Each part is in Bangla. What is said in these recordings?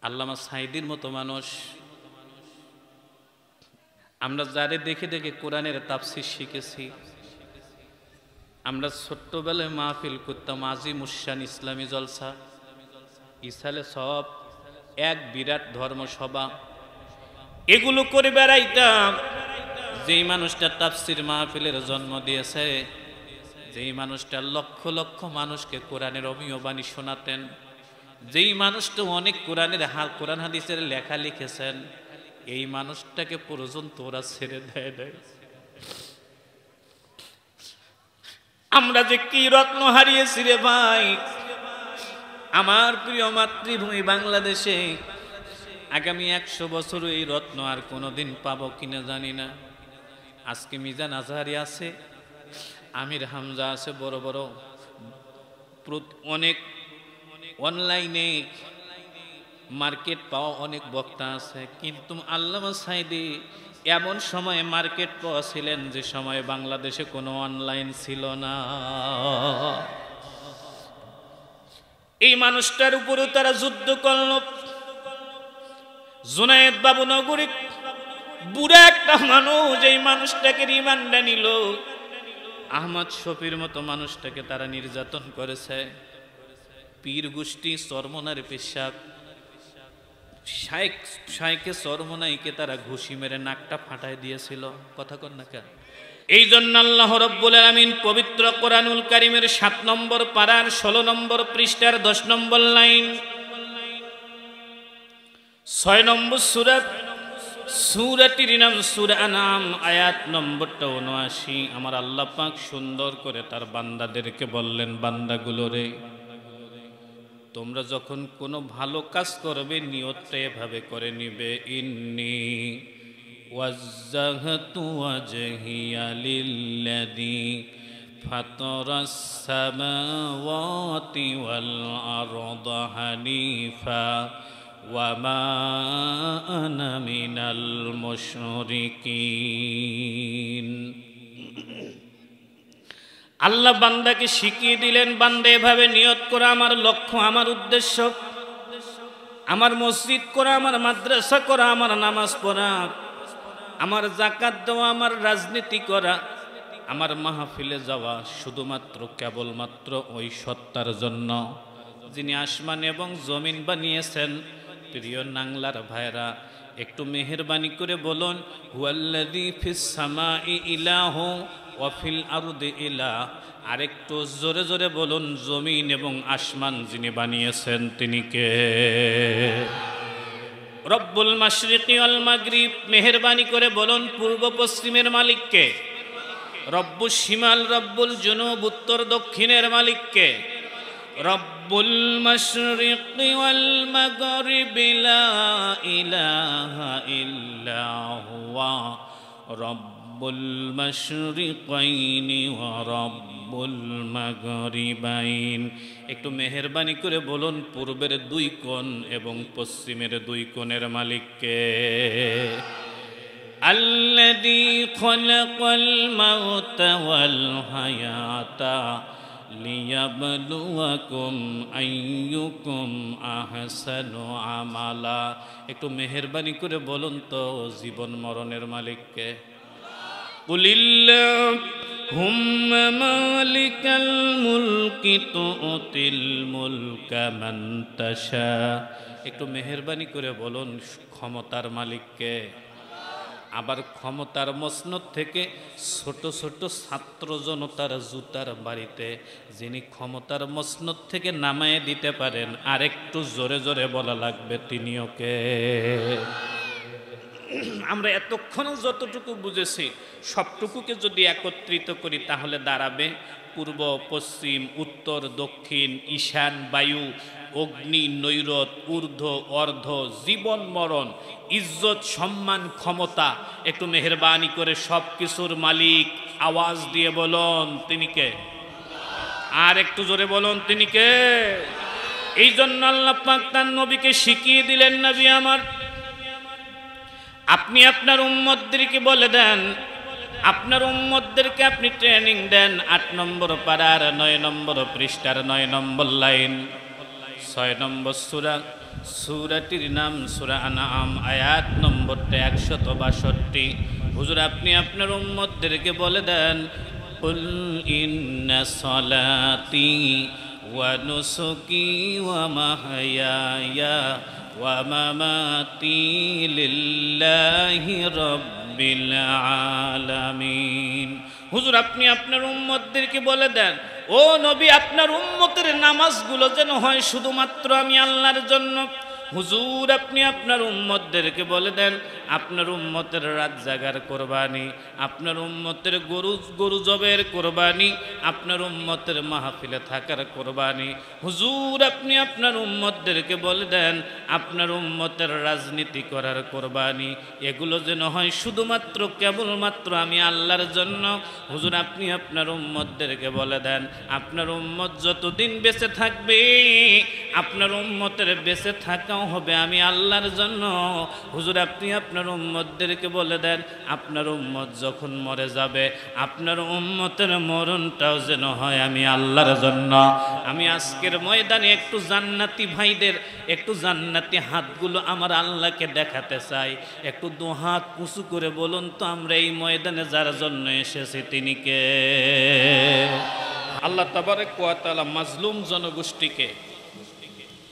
আল্লামা সাঈদীর মতো মানুষ, আমরা যারে দেখে দেখে কোরআনের তাফসীর শিখেছি। আমরা ছোট্টবেলায় মাহফিল করতাম, আজিমুশান ইসলামী জলসা, ইসালে সব এক বিরাট ধর্মসভা, এগুলো করে বেড়াইতাম। যেই মানুষটা তাফসীর মাহফিলের জন্ম দিয়েছে, যেই মানুষটা লক্ষ লক্ষ মানুষকে কোরআনের অমীয় বাণী শোনাতেন, যেই মানুষটা অনেক কোরআন হাদিসের লেখা লিখেছেন, এই মানুষটাকে পর্যন্ত ওরা ছেড়ে দেয়। আমরা যে কি রত্ন হারিয়েছি রে ভাই। আমার প্রিয় মাতৃভূমি বাংলাদেশে আগামী 100 বছর এই রত্ন আর কোনোদিন পাবো কিনা জানি না। আজকে মিজান আজহারি আছে, আমির হামজা আছে, বড় বড় অনেক অনলাইনে মার্কেট পাওয়া অনেক বক্তা আছে, কিন্তু আল্লামা সাঈদী এমন সময় মার্কেট পাওয়া ছিলেন যে সময় বাংলাদেশে কোনো অনলাইন ছিল না। এই মানুষটার উপরেও তারা যুদ্ধ করল। জুনায়েদ বাবু নগরী বুড়া একটা মানুষ, এই মানুষটাকে রিমান্ডে নিল। আহমদ শফির মতো মানুষটাকে তারা নির্যাতন করেছে। পীর গোষ্ঠী চরমনার পেশাব শাইখে চরমনাইকে তারা ঘুষি মেরে নাকটা ফাটায় দিয়েছিল। কথা কন না কেন? এই জন্য আল্লাহ রাব্বুল আলামিন পবিত্র কোরআনুল কারীমের 7 নম্বর পারার 16 নম্বর পৃষ্ঠার 10 নম্বর লাইন, 6 নম্বর সূরাটির নাম সূরা আনাম, আয়াত নম্বরটা 79। আমার আল্লাহ পাক সুন্দর করে তার বান্দাদেরকে বললেন, বান্দাগুলো রে, তোমরা যখন কোনো ভালো কাজ করবে নিয়তটা এভাবে করে নিবে, ইন্নী ওয়াজ্জাহতু ওয়াজহিয়া লিল্লাযী ফাতারাস সামাওয়াতি ওয়াল আরদা হানিফা ওয়া মা আনা মিনাল মুশরিকিন। আল্লাহ বান্দাকে শিখিয়ে দিলেন, বান্দা এভাবে নিয়ত করা, আমার লক্ষ্য, আমার উদ্দেশ্য, আমার মসজিদ করা, আমার মাদ্রাসা করা, আমার নামাজ পড়া, আমার যাকাত দেওয়া, আমার রাজনীতি করা, আমার মাহফিলে যাওয়া শুধুমাত্র কেবলমাত্র ওই সত্তার জন্য যিনি আসমান এবং জমিন বানিয়েছেন। প্রিয় নাংলার ভাইরা, একটু মেহেরবানি করে বলুন, হুয়াল্লাযী ফিস সামাই ইলাহু ওয়া ফিল আরদি ইলাহ। আরেকটু জোরে জোরে বলুন, জমিন এবং আসমান যিনি বানিয়েছেন তিনি কে? রব্বুল মাশরিকি ওয়াল মাগরিব। মেহেরবানি করে বলুন, পূর্ব পশ্চিমের মালিক কে? রব্বুস শিমাল, রব্বুল জুনুব, উত্তর দক্ষিণের মালিক কে? রব্বুল মাশরিকি ওয়াল মাগরিবি লা ইলাহা ইল্লা হুয়া রব্বুল মাশরিকাইনি ওয়া রব্বুল মাগরিবাইন। একটু মেহেরবানি করে বলুন, পূর্বের 2 কোণ এবং পশ্চিমের 2 কোণের মালিক কে? আল্লাযী খালাকাল মাউতা ওয়াল হায়াতা লিয়াবলুয়াকুম আইয়ুকুম আহসানু আমালা। একটু মেহেরবানি করে বলুন তো, জীবন মরণের মালিক কে? কুলিল্লাহুম্মা মালিকাল মুলকি তুতিল মুলকা মান তাশা। একটু মেহেরবানি করে বলুন, ক্ষমতার মালিক কে? আবার ক্ষমতার মসনদ থেকে ছোট ছোট ছাত্র জনতার জুতার বাড়িতে যিনি ক্ষমতার মসনদ থেকে নামায়ে দিতে পারেন, আরেকটু জোরে জোরে বলা লাগবে, তিনিও কে? আমরা এতক্ষণ যতটুকু বুঝেছি সবটুকুকে যদি একত্রিত করি তাহলে দাঁড়াবে পূর্ব পশ্চিম উত্তর দক্ষিণ ঈশান বায়ু অগ্নি নৈরত ঊর্ধ্ব অর্ধ জীবন মরণ ইজ্জত সম্মান ক্ষমতা। একটু মেহেরবানি করে সব কিছুর মালিক আওয়াজ দিয়ে বলুন, তিনি কে? আর একটু জোরে বলুন, তিনি কে? এই জন্য আল্লাহ পাক তার নবীকে শিখিয়ে দিলেন, নবী আমার, আপনি আপনার উম্মতদেরকে বলে দেন, আপনার উম্মতদেরকে আপনি ট্রেনিং দেন। 8 নম্বর পারার 9 নম্বর পৃষ্ঠার 9 নম্বর লাইন, 6 নম্বর সূরা সূরাটির নাম সূরা আনআম, আয়াত নম্বরটা 162। হুজুর আপনি আপনার উম্মতদেরকে বলে দেন, কুল ইন্না সলাতি ওয়া নুসুকি ওয়া মাহইয়ায়া ওয়া মামাতি লিল্লাহি রাব্বিল আলামিন। হুজুর আপনি আপনার উম্মতদেরকে বলে দেন, ও নবী আপনার উম্মতের নামাজগুলো যেন হয় শুধুমাত্র আমি আল্লাহর জন্য। হুজুর আপনি আপনার উম্মতদেরকে বলে দেন, আপনার উম্মতের রাত জাগার কোরবানি, আপনার উম্মতের গরু জবের কোরবানি, আপনার উম্মতের মাহফিলে থাকার কোরবানি। হুজুর আপনি আপনার উম্মতদেরকে বলে দেন, আপনার উম্মতের রাজনীতি করার কোরবানি, এগুলো যেন হয় শুধুমাত্র কেবলমাত্র আমি আল্লাহর জন্য। হুজুর আপনি আপনার উম্মতদেরকে বলে দেন, আপনার উম্মত যতদিন বেঁচে থাকবে আপনার উম্মতের বেঁচে থাকাও হবে আমি আল্লাহর জন্য। হুজুর আপনি আপনার উম্মতদেরকে বলে দেন, আপনার উম্মত যখন মরে যাবে আপনার উম্মতের মরণটাও যেন হয় আমি আল্লাহর জন্য। আমি আজকের ময়দানে একটু জান্নাতি ভাইদের একটু জান্নাতি হাতগুলো আমার আল্লাহকে দেখাতে চাই। একটু দু হাত উঁচু করে বলুন তো, আমরা এই ময়দানে যার জন্য এসেছি তিনি কে? আল্লাহ তাবারক ওয়া তাআলা মাজলুম জনগোষ্ঠীকে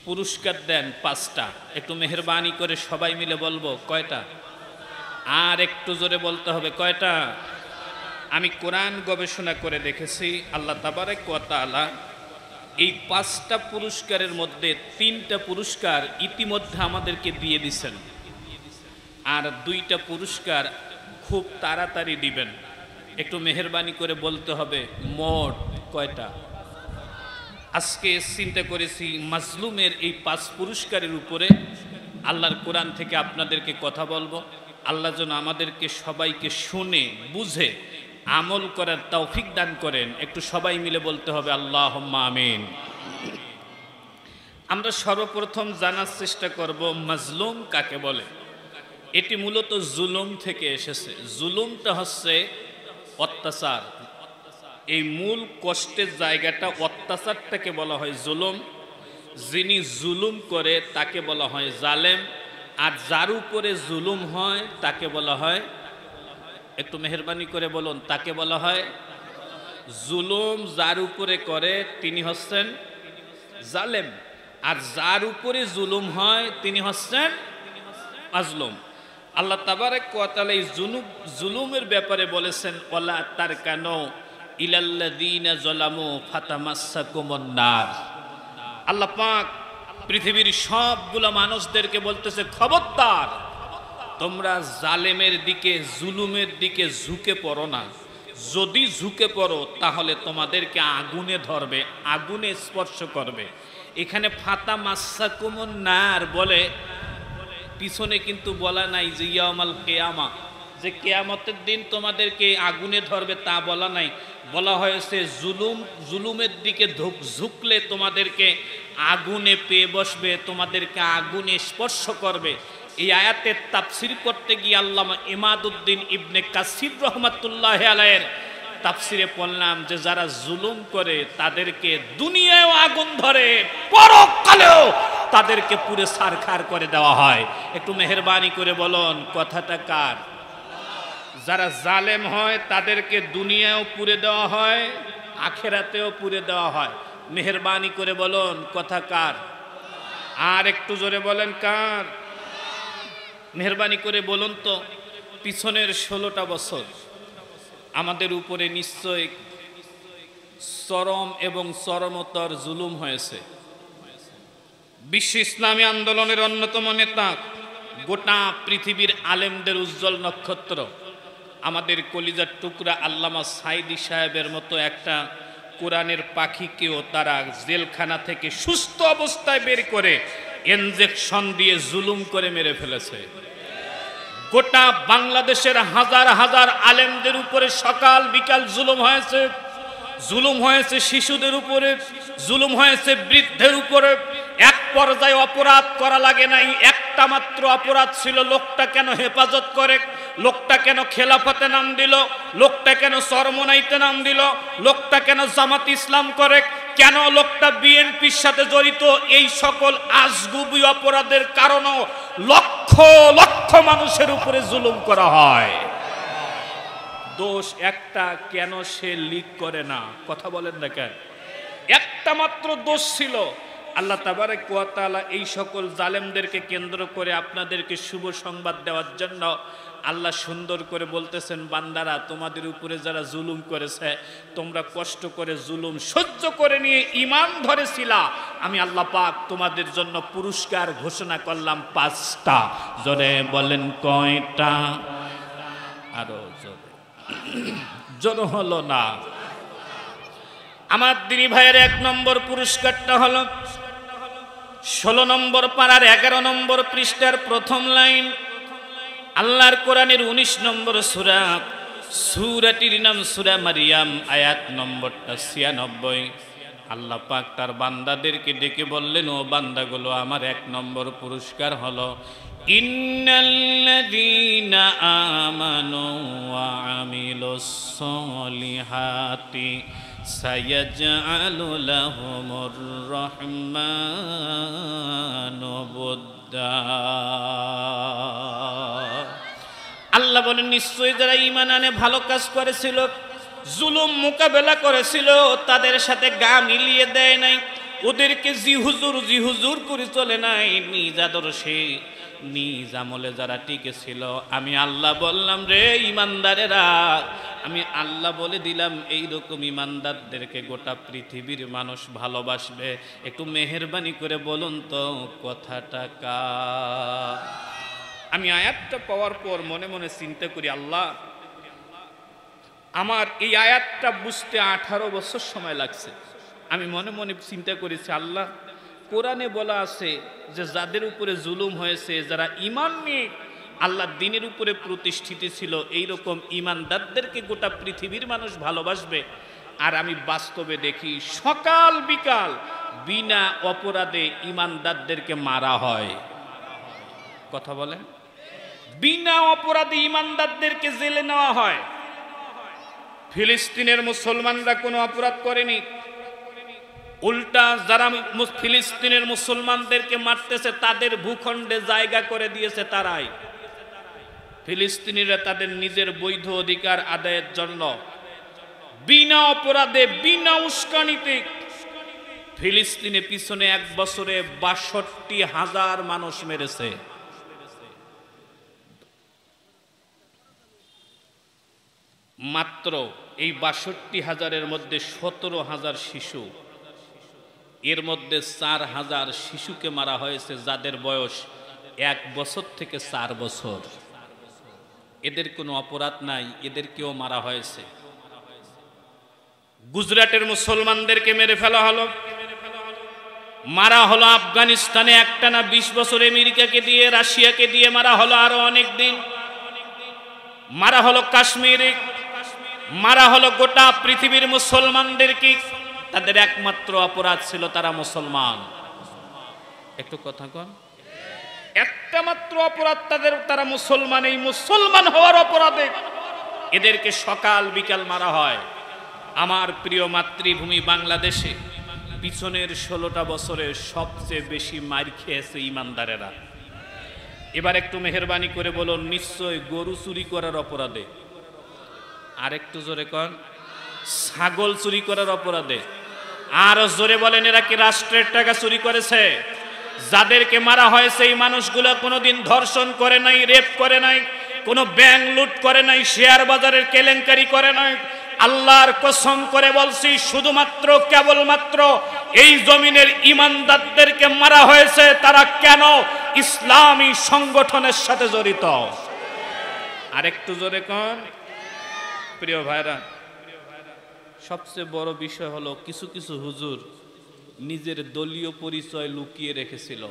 পুরস্কার দেন 5টা। একটু মেহেরবানি করে সবাই মিলে বলবো কয়টা? আর একটু জোরে বলতে হবে কয়টা? আমি কোরআন গবেষণা করে দেখেছি, আল্লাহ তাবারক ওয়া তাআলা এই 5টা পুরস্কারের মধ্যে 3টা পুরস্কার ইতিমধ্যে আমাদেরকে দিয়ে দিছেন, আর 2টা পুরস্কার খুব তাড়াতাড়ি দিবেন। একটু মেহেরবানি করে বলতে হবে মোট কয়টা? আজকে চিন্তা করেছি মাজলুমের এই 5 পুরস্কারের উপরে আল্লাহর কোরআন থেকে আপনাদেরকে কথা বলবো। আল্লাহ যেন আমাদেরকে সবাইকে শুনে বুঝে আমল করার তৌফিক দান করেন। একটু সবাই মিলে বলতে হবে আল্লাহুম্মা আমিন। আমরা সর্বপ্রথম জানার চেষ্টা করব মাজলুম কাকে বলে। এটি মূলত জুলুম থেকে এসেছে। জুলুমটা হচ্ছে অত্যাচার। এই মূল কষ্টের জায়গাটা অত্যাচারটাকে বলা হয় জুলুম। যিনি জুলুম করে তাকে বলা হয় জালেম, আর যার উপরে জুলুম হয় তাকে বলা হয়, একটু মেহেরবানি করে বলুন, তাকে বলা হয় জুলুম। যার উপরে করে তিনি হচ্ছেন জালেম, আর যার উপরে জুলুম হয় তিনি হচ্ছেন মাজলুম। আল্লাহ তাবারক ওয়া তাআলা এই জুলুমের ব্যাপারে বলেছেন, ওয়ালা তারকানু ইলাল্লাযীনা যালামু ফাতামাসসাকুমুন নার। আল্লাহ পাক পৃথিবীর সবগুলো মানুষদেরকে বলতেছে, খবরদার তোমরা জালেমের দিকে জুলুমের দিকে ঝুঁকে পড়ো না। যদি ঝুঁকে পড়ো তাহলে তোমাদেরকে আগুনে ধরবে, আগুনে স্পর্শ করবে। এখানে ফাতামাসসাকুমুন নার বলে পিছনে কিন্তু বলা নাই যে ইয়াউমাল কিয়ামা, যে কিয়ামতের দিন তোমাদেরকে আগুনে ধরবে, তা বলা নাই। বলা হয়েছে জুলুমের দিকে ঝুঁকলে তোমাদেরকে আগুনে পেয়ে বসবে, তোমাদেরকে আগুনে স্পর্শ করবে। এই আয়াতের তাফসীর করতে গিয়ে আল্লামা ইমাদউদ্দিন ইবনে কাসির রাহমাতুল্লাহি আলাইহির তাফসীরে পড়লাম যে যারা জুলুম করে তাদেরকে দুনিয়ায়ও আগুন ধরে, পরকালেও তাদেরকে পুরো ছারখার করে দেওয়া হয়। একটু মেহেরবানি করে বলুন কথাটা কার? যারা জালেম হয় তাদেরকে দুনিয়ায়ও পুড়ে দেওয়া হয়, আখেরাতেও পুড়ে দেওয়া হয়। মেহেরবানি করে বলুন কথা কার? আর একটু জোরে বলেন কার? মেহেরবানি করে বলুন তো, পিছনের 16টা বছর আমাদের উপরে নিশ্চয় চরম এবং চরমতর জুলুম হয়েছে। বিশ্ব ইসলামী আন্দোলনের অন্যতম নেতা, গোটা পৃথিবীর আলেমদের উজ্জ্বল নক্ষত্র, আমাদের কলিজার টুকরা আল্লামা সাইদি সাহেবের মতো একটা কোরআনের পাখিকেও তারা জেলখানা থেকে সুস্থ অবস্থায় বের করে ইনজেকশন দিয়ে জুলুম করে মেরে ফেলেছে। গোটা বাংলাদেশের হাজার হাজার আলেমদের উপরে সকাল বিকাল জুলুম হয়েছে। জুলুম হয়েছে শিশুদের উপরে, জুলুম হয়েছে বৃদ্ধের উপরে। এক পর্যায়ে অপরাধ করা লাগে নাই, একটা মাত্র অপরাধ ছিল, লোকটা কেন হেফাজত করে, লোকটা কেন খেলাফতে নাম দিল, লোকটা কেন চরমনাইতে নাম দিল, লোকটা কেন জামাত ইসলাম করে, কেন লোকটা বিএনপির সাথে জড়িত, এই সকল আজগুবি অপরাধের কারণে লক্ষ লক্ষ মানুষের উপরে জুলুম করা হয়। দোষ একটা, কেন সে লিক করে না? কথা বলেন না কেন? একটা মাত্র দোষ ছিল। আল্লাহ তাবারক ওয়া তাআলা এই সকল জালেমদেরকে কেন্দ্র করে আপনাদেরকে শুভ সংবাদ দেওয়ার জন্য আল্লাহ সুন্দর করে বলতেছেন, বান্দারা তোমাদের উপরে যারা জুলুম করেছে, তোমরা কষ্ট করে জুলুম সহ্য করে নিয়ে ঈমান ধরেছিলা, আমি আল্লাহ পাক তোমাদের জন্য পুরস্কার ঘোষণা করলাম 5টা। জোরে বলেন কয়টা? আরো জোরে। জোর হলো না। আমার দিনী ভাইয়ের 1 নম্বর পুরস্কারটা হলো 16 নম্বর পারার 11 নম্বর পৃষ্ঠার প্রথম লাইন, আল্লাহর কোরআনের 19 নম্বর সূরা, সূরাটির নাম সূরা মারিয়াম, আয়াত নম্বরটা 96। আল্লাহ পাক তার বান্দাদেরকে ডেকে বললেন, ও বান্দাগুলো, আমার 1 নম্বর পুরস্কার হলো ইন্নাল্লাযীনা আমানু ওয়া আমিলুস সলিহাতি সায়াজআলু লাহুমুর রাহমানু বুদ্দা। আল্লাহ বলেন, নিশ্চয়ই যারা ঈমান আনে ভালো কাজ করেছিল, জুলুম মোকাবেলা করেছিল, তাদের সাথে গা মিলিয়ে দেয় নাই, ওদেরকে জি হুজুর করে চলে নাই, নিজ আদর্শে নিজ আমলে যারা টিকে ছিল, আমি আল্লাহ বললাম রে ঈমানদারেরা, আমি আল্লাহ বলে দিলাম এইরকম ঈমানদারদেরকে গোটা পৃথিবীর মানুষ ভালোবাসবে। একটু মেহেরবানি করে বলুন তো কথাটা কার? আমি আয়াতটা পাওয়ার পর মনে মনে চিন্তা করি, আল্লাহ, আমার এই আয়াতটা বুঝতে 18 বছর সময় লাগছে। আমি মনে মনে চিন্তা করেছি, আল্লাহ, কোরআনে বলা আছে যে যাদের উপরে জুলুম হয়েছে, যারা ঈমান নিয়ে আল্লাহর দ্বীনের উপরে প্রতিষ্ঠিত ছিল, এইরকম ঈমানদারদেরকে গোটা পৃথিবীর মানুষ ভালোবাসবে। আর আমি বাস্তবে দেখি সকাল বিকাল বিনা অপরাধে ঈমানদারদেরকে মারা হয়। কথা বলেন, বিনা অপরাধে ঈমানদারদেরকে জেলে নেওয়া হয়। ফিলিস্তিনের মুসলমানরা কোনো অপরাধ করেনি, উল্টা যারা ফিলিস্তিনের মুসলমানদেরকে মারতেছে তাদের ভূখণ্ডে জায়গা করে দিয়েছে তারাই। ফিলিস্তিনিরা তাদের নিজের বৈধ অধিকার আদায়ের জন্য বিনা অপরাধে বিনা উস্কানিতে ফিলিস্তিনের পিছনে 1 বছরে ৬২,০০০ মানুষ মেরেছে। মাত্র এই ৬২,০০০-এর মধ্যে ১৭,০০০ শিশু, এর মধ্যে ৪,০০০ শিশুকে মারা হয়েছে যাদের বয়স 1 বছর থেকে 4 বছর। এদের কোনো অপরাধ নাই, এদেরকেও মারা হয়েছে। গুজরাটের মুসলমানদেরকে মেরে ফেলা হলো, মারা হলো আফগানিস্তানে একটানা 20 বছর, আমেরিকাকে দিয়ে, রাশিয়াকে দিয়ে মারা হলো আরো অনেক দিন, মারা হলো কাশ্মীরে, মারা হলো গোটা পৃথিবীর মুসলমানদেরকে। তাদের একমাত্র অপরাধ ছিল তারা মুসলমান। একটু কথা কন, একটা মাত্র অপরাধ তাদের, তারা মুসলমান। এই মুসলমান হওয়ার অপরাধে এদেরকে সকাল বিকাল মারা হয়। আমার প্রিয় মাতৃভূমি বাংলাদেশে পিছনের 16টা বছরে সবচেয়ে বেশি মার খেয়েছে ঈমানদারেরা। এবার একটু মেহেরবানি করে বলুন, নিশ্চয় গরু চুরি করার অপরাধে, আর একটু জোরে কন, ছাগল চুরি করার অপরাধে, আর জোরে বলেন, এরা কি রাষ্ট্রের টাকা চুরি করেছে? যাদেরকে মারা হয়েছে এই মানুষগুলো কোনোদিন ধর্ষণ করে নাই, রেপ করে নাই, কোনো ব্যাংক লুট করে নাই, শেয়ার বাজারের কেলেঙ্কারি করে নাই। আল্লাহর কসম করে বলছি, শুধুমাত্র কেবলমাত্র এই জমিনের ঈমানদারদেরকে মারা হয়েছে। তারা কেন? ইসলামী সংগঠনের সাথে জড়িত। আরেকটু জোরে কন প্রিয় ভাইরা। সবচেয়ে বড় বিষয় হলো, কিছু কিছু হুজুর নিজের দলীয় পরিচয় লুকিয়ে রেখেছিল।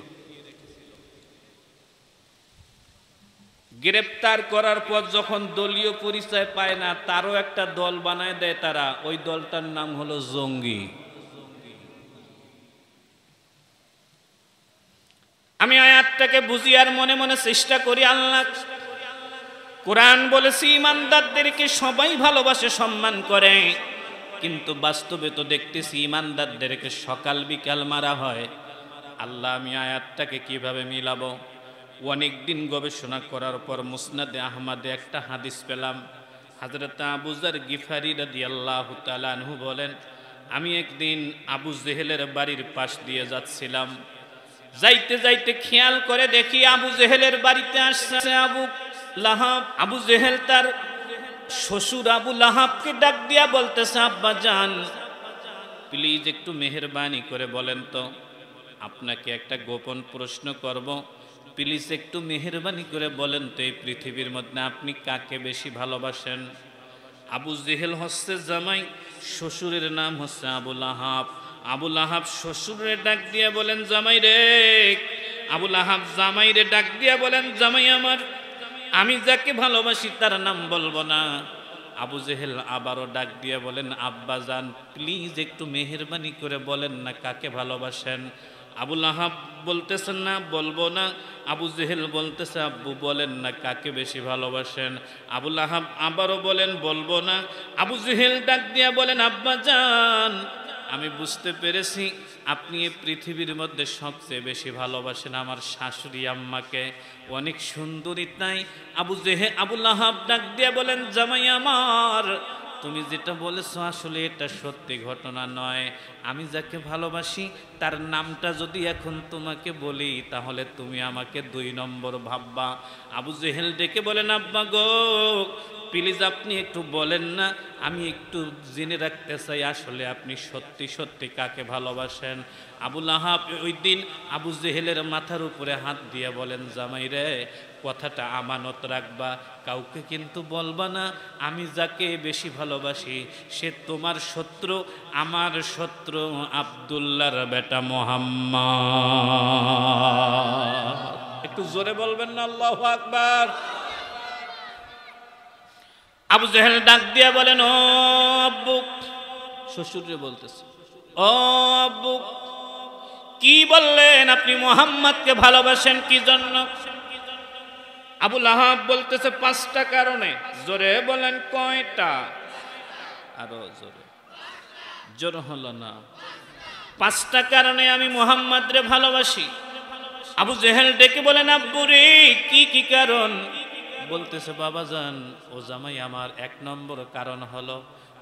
গ্রেপ্তার করার পর যখন দলীয় পরিচয় পায় না, তারও একটা দল বানায় দেয় তারা, ওই দলটার নাম হলো জঙ্গি। আমি আয়াতটাকে বুঝি আর মনে মনে চেষ্টা করি, আল্লাহ কোরআন বলেছে ঈমানদারদেরকে সবাই ভালোবাসে, সম্মান করে, কিন্তু বাস্তবে তো দেখতেছি ইমানদারদেরকে সকাল বিকাল মারা হয়। আল্লাহ, আমি আয়াতটাকে কিভাবে মিলাবো? অনেক দিন গবেষণা করার পর মুসনাদে আহমদে একটা হাদিস পেলাম। হযরত আবু যর গিফারি রাদিয়াল্লাহু তাআলা আনহু বলেন, আমি একদিন আবু জেহেলের বাড়ির পাশ দিয়ে যাচ্ছিলাম। যাইতে যাইতে খেয়াল করে দেখি আবু জেহেলের বাড়িতে আসছে আবু লাহাব। আবু জেহেল তার শ্বশুর আবু লাহাবকে ডাক দিয়া বলতেছে, আব্বা জান, প্লিজ একটু মেহেরবানি করে বলেন তো, আপনাকে একটা গোপন প্রশ্ন করব, প্লিজ একটু মেহেরবানি করে বলেন তো, এই পৃথিবীর মধ্যে আপনি কাকে বেশি ভালোবাসেন? আবু জেহেল হচ্ছে জামাই, শ্বশুরের নাম হচ্ছে আবু লাহাব। আবু লাহাব শ্বশুরের ডাক দিয়া বলেন, জামাই রে। আবু লাহাব জামাই রে ডাক দিয়া বলেন, জামাই আমার, আমি যাকে ভালোবাসি তার নাম বলবো না। আবু জেহেল আবারও ডাক দিয়া বলেন, আব্বা জান, প্লিজ একটু মেহেরবানি করে বলেন না কাকে ভালোবাসেন? আবু লাহাব বলতেছেন না, বলবো না। আবু জেহেল বলতেছে, আব্বু বলেন না কাকে বেশি ভালোবাসেন? আবু লাহাব আবারও বলেন, বলবো না। আবু জেহেল ডাক দিয়া বলেন, আব্বা জান, আমি বুঝতে পেরেছি আপনি এই পৃথিবীর মধ্যে সবচেয়ে বেশি ভালোবাসেন আমার শাশুড়ি আম্মাকে, অনেক সুন্দরী তাই। আবু লাহাব ডাক দিয়া বলেন, জামাই আমার, তুমি যেটা বলেছো আসলে এটা সত্যি ঘটনা নয়। আমি যাকে ভালোবাসি তার নামটা যদি এখন তোমাকে বলি তাহলে তুমি আমাকে 2 নম্বর ভাববা। আবু জেহেল ডেকে বলেন, আব্বা গো, প্লিজ আপনি একটু বলেন না, আমি একটু জেনে রাখতে চাই আসলে আপনি সত্যি সত্যি কাকে ভালোবাসেন। আবু লাহাব ওই দিন আবু জেহেলের মাথার উপরে হাত দিয়ে বলেন, জামাই রে, কথাটা আমানত রাখবা, কাউকে কিন্তু বলবা না। আমি যাকে বেশি ভালোবাসি সে তোমার শত্রু, আমার শত্রু আব্দুল্লাহর বেটা মুহাম্মদ। একটু জোরে বলবেন না আল্লাহু আকবার। আবু জেহেল ডাক দিয়া বলেন, ও আব্বু, শ্বশুরে বলতেছে, ও আব্বু, কি বললেন আপনি মুহাম্মদকে ভালোবাসেন কি জন্য? আবু লাহাব বলতেছে, 5টা কারণে। জোরে বলেন, কয়টা? আরো জোরে। জোর হলো না। 5টা কারণে আমি মুহাম্মদরে ভালোবাসি। আবু জেহেল ডেকে বলেন, আব্বু রে, কি কি কারণ? বলতেছে, বাবা জান, ও জামাই আমার, 1 নম্বর কারণ হলো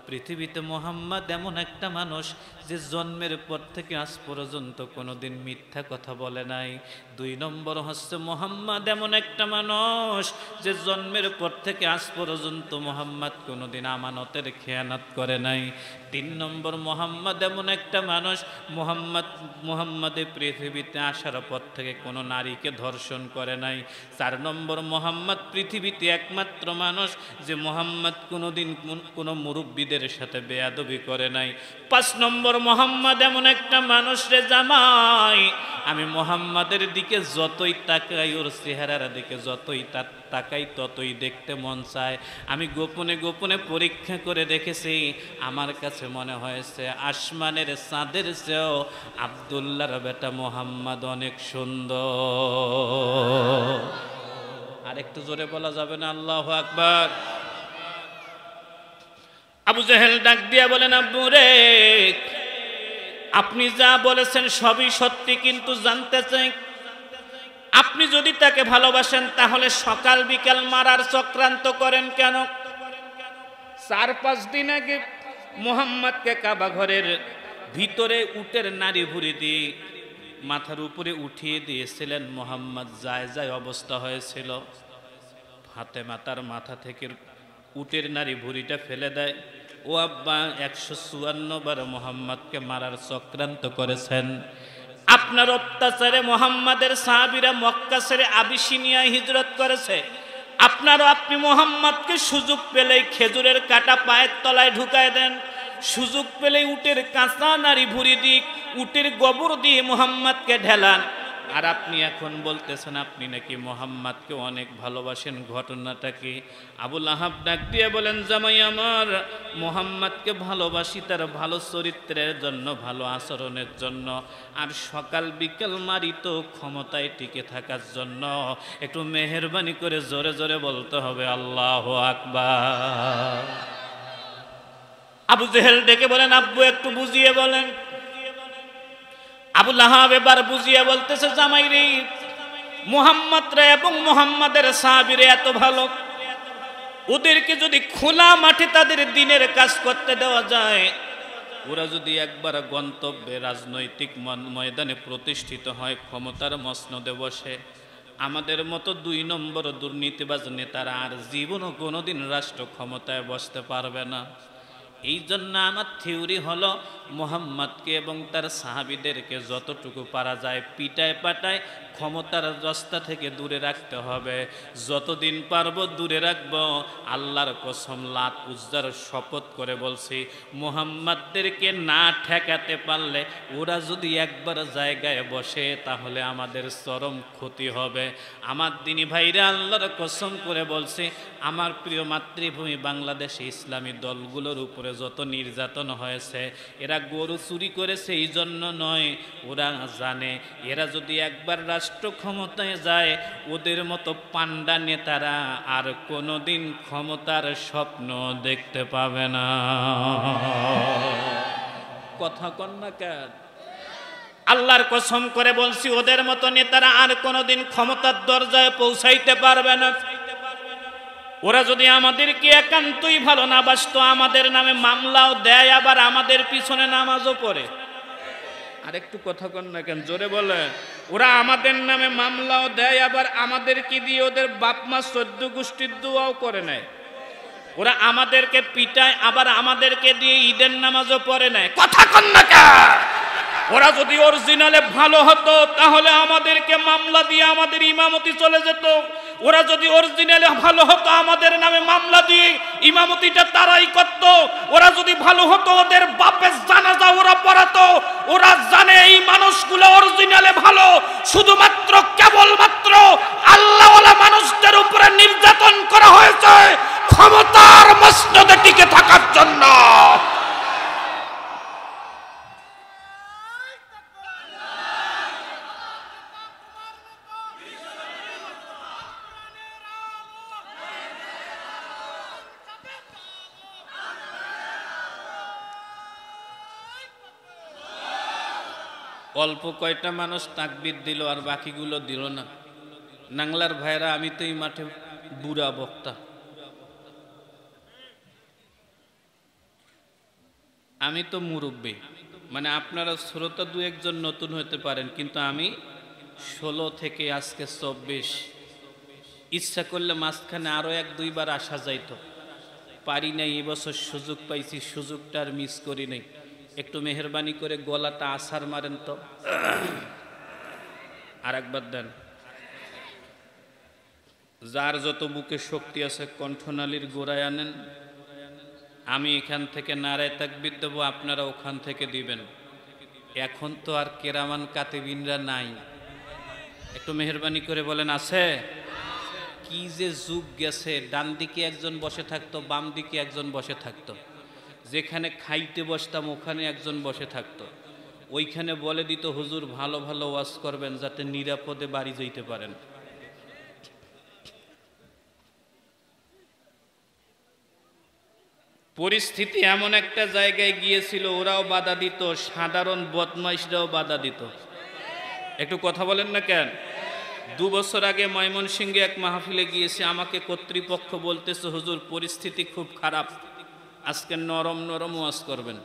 পৃথিবীতে মুহাম্মদ এমন একটা মানুষ যে জন্মের পর থেকে আজ পর্যন্ত কোনোদিন মিথ্যা কথা বলে নাই। 2 নম্বর হচ্ছে মুহাম্মদ এমন একটা মানুষ যে জন্মের পর থেকে আজ পর্যন্ত মুহাম্মদ কোনোদিন আমানতের খেয়ানত করে নাই। 3 নম্বর, মুহাম্মদ এমন একটা মানুষ, মুহাম্মদে পৃথিবীতে আসার পর থেকে কোনো নারীকে ধর্ষণ করে নাই। 4 নম্বর, মুহাম্মদ পৃথিবীতে একমাত্র মানুষ যে মুহাম্মদ কোনোদিন কোনো মুরব্বীদের সাথে বেয়াদবি করে নাই। 5 নম্বর, মুহাম্মদ এমন একটা মানুষ রে জামাই, আমি মুহাম্মাদের দিকে যতই তাকাই, ওর চেহারার দিকে যতই তাকাই ততই দেখতে মন চায়। আমি গোপনে গোপনে পরীক্ষা করে দেখেছি, আমার কাছে মনে হয়েছে আসমানের চাঁদের চেয়েও আব্দুল্লাহর বেটা মুহাম্মদ অনেক সুন্দর। আর একটু জোরে বলা যাবে না আল্লাহু আকবার? আবু জেহেল ডাক দিয়া বলেন, আব্বু রে, আপনি যা বলেছেন সবই সত্যি, কিন্তু জানতে চাই আপনি যদি তাকে ভালোবাসেন তাহলে সকাল বিকাল মারার চক্রান্ত করেন কেন? 4-5 দিন আগে মুহাম্মদকে কাবা ঘরের ভিতরে উটের নাড়ি ভুড়ি দিয়ে মাথার উপরে উঠিয়ে দিয়েছিলেন। মুহাম্মদ যায় যায় অবস্থা হয়েছিল। ফাতেমা তার মাথা থেকে উটের নাড়ি ভুড়িটা ফেলে দেয়। ও আব্বা, 154 বার মুহাম্মদকে মারার চক্রান্ত করেছেন। আপনার অত্যাচারে মুহাম্মাদের সাহাবীরা মক্কা ছেড়ে আবিসিনিয়ায় হিজরত করেছে। আপনি মুহাম্মদকে সুযোগ পেলেই খেজুরের কাটা পায়ের তলায় ঢুকায় দেন, সুযোগ পেলেই উটের কাঁচা নাড়ি ভুড়ি দিক, উটের গোবর দিয়ে মুহাম্মদকে ঢেলান। আর আপনি এখন বলতেছেন আপনি নাকি মুহাম্মদকে অনেক ভালোবাসেন, ঘটনাটা কি? আবু লাহাব ডাক দিয়ে বলেন, জামাই আমার, মুহাম্মদকে ভালোবাসি তার ভালো চরিত্রের জন্য, ভালো আচরণের জন্য, আর সকাল বিকাল মারি তো ক্ষমতায় টিকে থাকার জন্য। একটু মেহেরবানি করে জোরে জোরে বলতে হবে আল্লাহু আকবার। আবু জেহেল ডেকে বলেন, আব্বু একটু বুঝিয়ে বলেন। আবু লাহাব এবার বুঝিয়ে বলতেছে, জামাই রে, মুহাম্মদ রে এবং মুহাম্মাদের সাহাবীরা এত ভালো, ওদেরকে যদি খোলা মাঠে তাদের দিনের কাজ করতে দেওয়া যায়, ওরা যদি একবার গন্তব্যে রাজনৈতিক ময়দানে প্রতিষ্ঠিত হয়, ক্ষমতার মসনদে বসে, আমাদের মতো 2 নম্বর দুর্নীতিবাজ নেতারা আর জীবনও কোনোদিন রাষ্ট্র ক্ষমতায় বসতে পারবে না। এই জন্য আমার থিওরি হলো, মুহাম্মদকে এবং তার সাহাবীদেরকে যতটুকু পারা যায় পিটায় পাটায় ক্ষমতার রাস্তা থেকে দূরে রাখতে হবে। যতদিন পারবো দূরে রাখবো। আল্লাহর কসম, লাত উজ্জার শপথ করে বলছি, মুহাম্মদদেরকে না ঠেকাতে পারলে, ওরা যদি একবার জায়গায় বসে, তাহলে আমাদের চরম ক্ষতি হবে। আমার দিনী ভাইরা, আল্লাহর কসম করে বলছি, আমার প্রিয় মাতৃভূমি বাংলাদেশে ইসলামী দলগুলোর উপরে যত নির্যাতন হয়েছে, এরা গরু চুরি করেছে এই জন্য নয়, ওরা জানে এরা যদি একবার রাষ্ট্র ক্ষমতায় যায়, ওদের মতো পান্ডা নেতারা আর কোনোদিন ক্ষমতার স্বপ্ন দেখতে পাবে না। কথা কন না কেন? আল্লাহর কসম করে বলছি, ওদের মতো নেতারা আর কোনোদিন ক্ষমতার দরজায় পৌঁছাইতে পারবে না। ওরা যদি আমাদেরকে একান্তই ভালো না বাসতো, আমাদের নামে মামলাও দেয়, আবার আমাদের পিছনে নামাজও পড়ে। আর একটু কথা কন না কেন, জোরে বলে। ওরা আমাদের নামে মামলাও দেয়, আবার আমাদেরকে দিয়ে ওদের বাপ মা 14 গোষ্ঠীর দোয়াও করে নেয়। ওরা আমাদেরকে পিটায়, আবার আমাদেরকে দিয়ে ঈদের নামাজও পড়ে নেয়। কথা কন না কেন? ওরা যদি অরিজিনালে ভালো হতো, তাহলে আমাদেরকে মামলা দিয়ে আমাদের ইমামতি চলে যেত। ওরা যদি অরিজিনালে ভালো হতো, আমাদের নামে মামলা দিয়ে ইমামতিটা তারাই করত। ওরা যদি ভালো হতো, ওদের বাপের জানাজা ওরা পড়াতো। ওরা জানে এই মানুষগুলো অরিজিনালে ভালো, শুধুমাত্র কেবলমাত্র আল্লাহওয়ালা মানুষদের উপরে নির্যাতন করা হয়েছে ক্ষমতার মসনদে টিকে থাকার জন্য। অল্প কয়টা মানুষ তাকবীর দিল, আর বাকিগুলো দিল না। নাংলার ভাইরা, আমি তো এই মাঠে বুড়া বক্তা, আমি তো মুরব্বী। মানে আপনারা শ্রোতা 2-1 নতুন হতে পারেন, কিন্তু আমি 16 থেকে আজকে 24। ইচ্ছা করলে মাঝখানে আরো 1-2 বার আসা যাইতো, পারি নাই। এবছর সুযোগ পাইছি, সুযোগটা আর মিস করি নাই। একটু মেহরবানি করে গলাটা আছাড় মারেন তো, আর একবার দেন। যার যত বুকে শক্তি আছে কণ্ঠনালীর গোড়ায় আনেন। আমি এখান থেকে নারায়ে তাকবীর দেব, আপনারা ওখান থেকে দিবেন। এখন তো আর কেরামান কাতিবিনরা নাই। একটু মেহরবানি করে বলেন, আছে? কি যে যুগ গেছে, ডান দিকে একজন বসে থাকতো, বাম দিকে একজন বসে থাকতো। যেখানে খাইতে বসতাম ওখানে একজন বসে থাকতো। ওইখানে বলে দিত, হুজুর ভালো ভালো ওয়াজ করবেন যাতে নিরাপদে বাড়ি যেতে পারেন। পরিস্থিতি এমন একটা জায়গায় গিয়েছিল, ওরাও বাধা দিত, সাধারণ বদমাইশরাও বাধা দিত। একটু কথা বলেন না কেন? 2 বছর আগে ময়মনসিংহে এক মাহফিলে গিয়েছি, আমাকে কর্তৃপক্ষ বলতেছে, হুজুর পরিস্থিতি খুব খারাপ, আজকে নরম নরম ওয়াজ করবেন।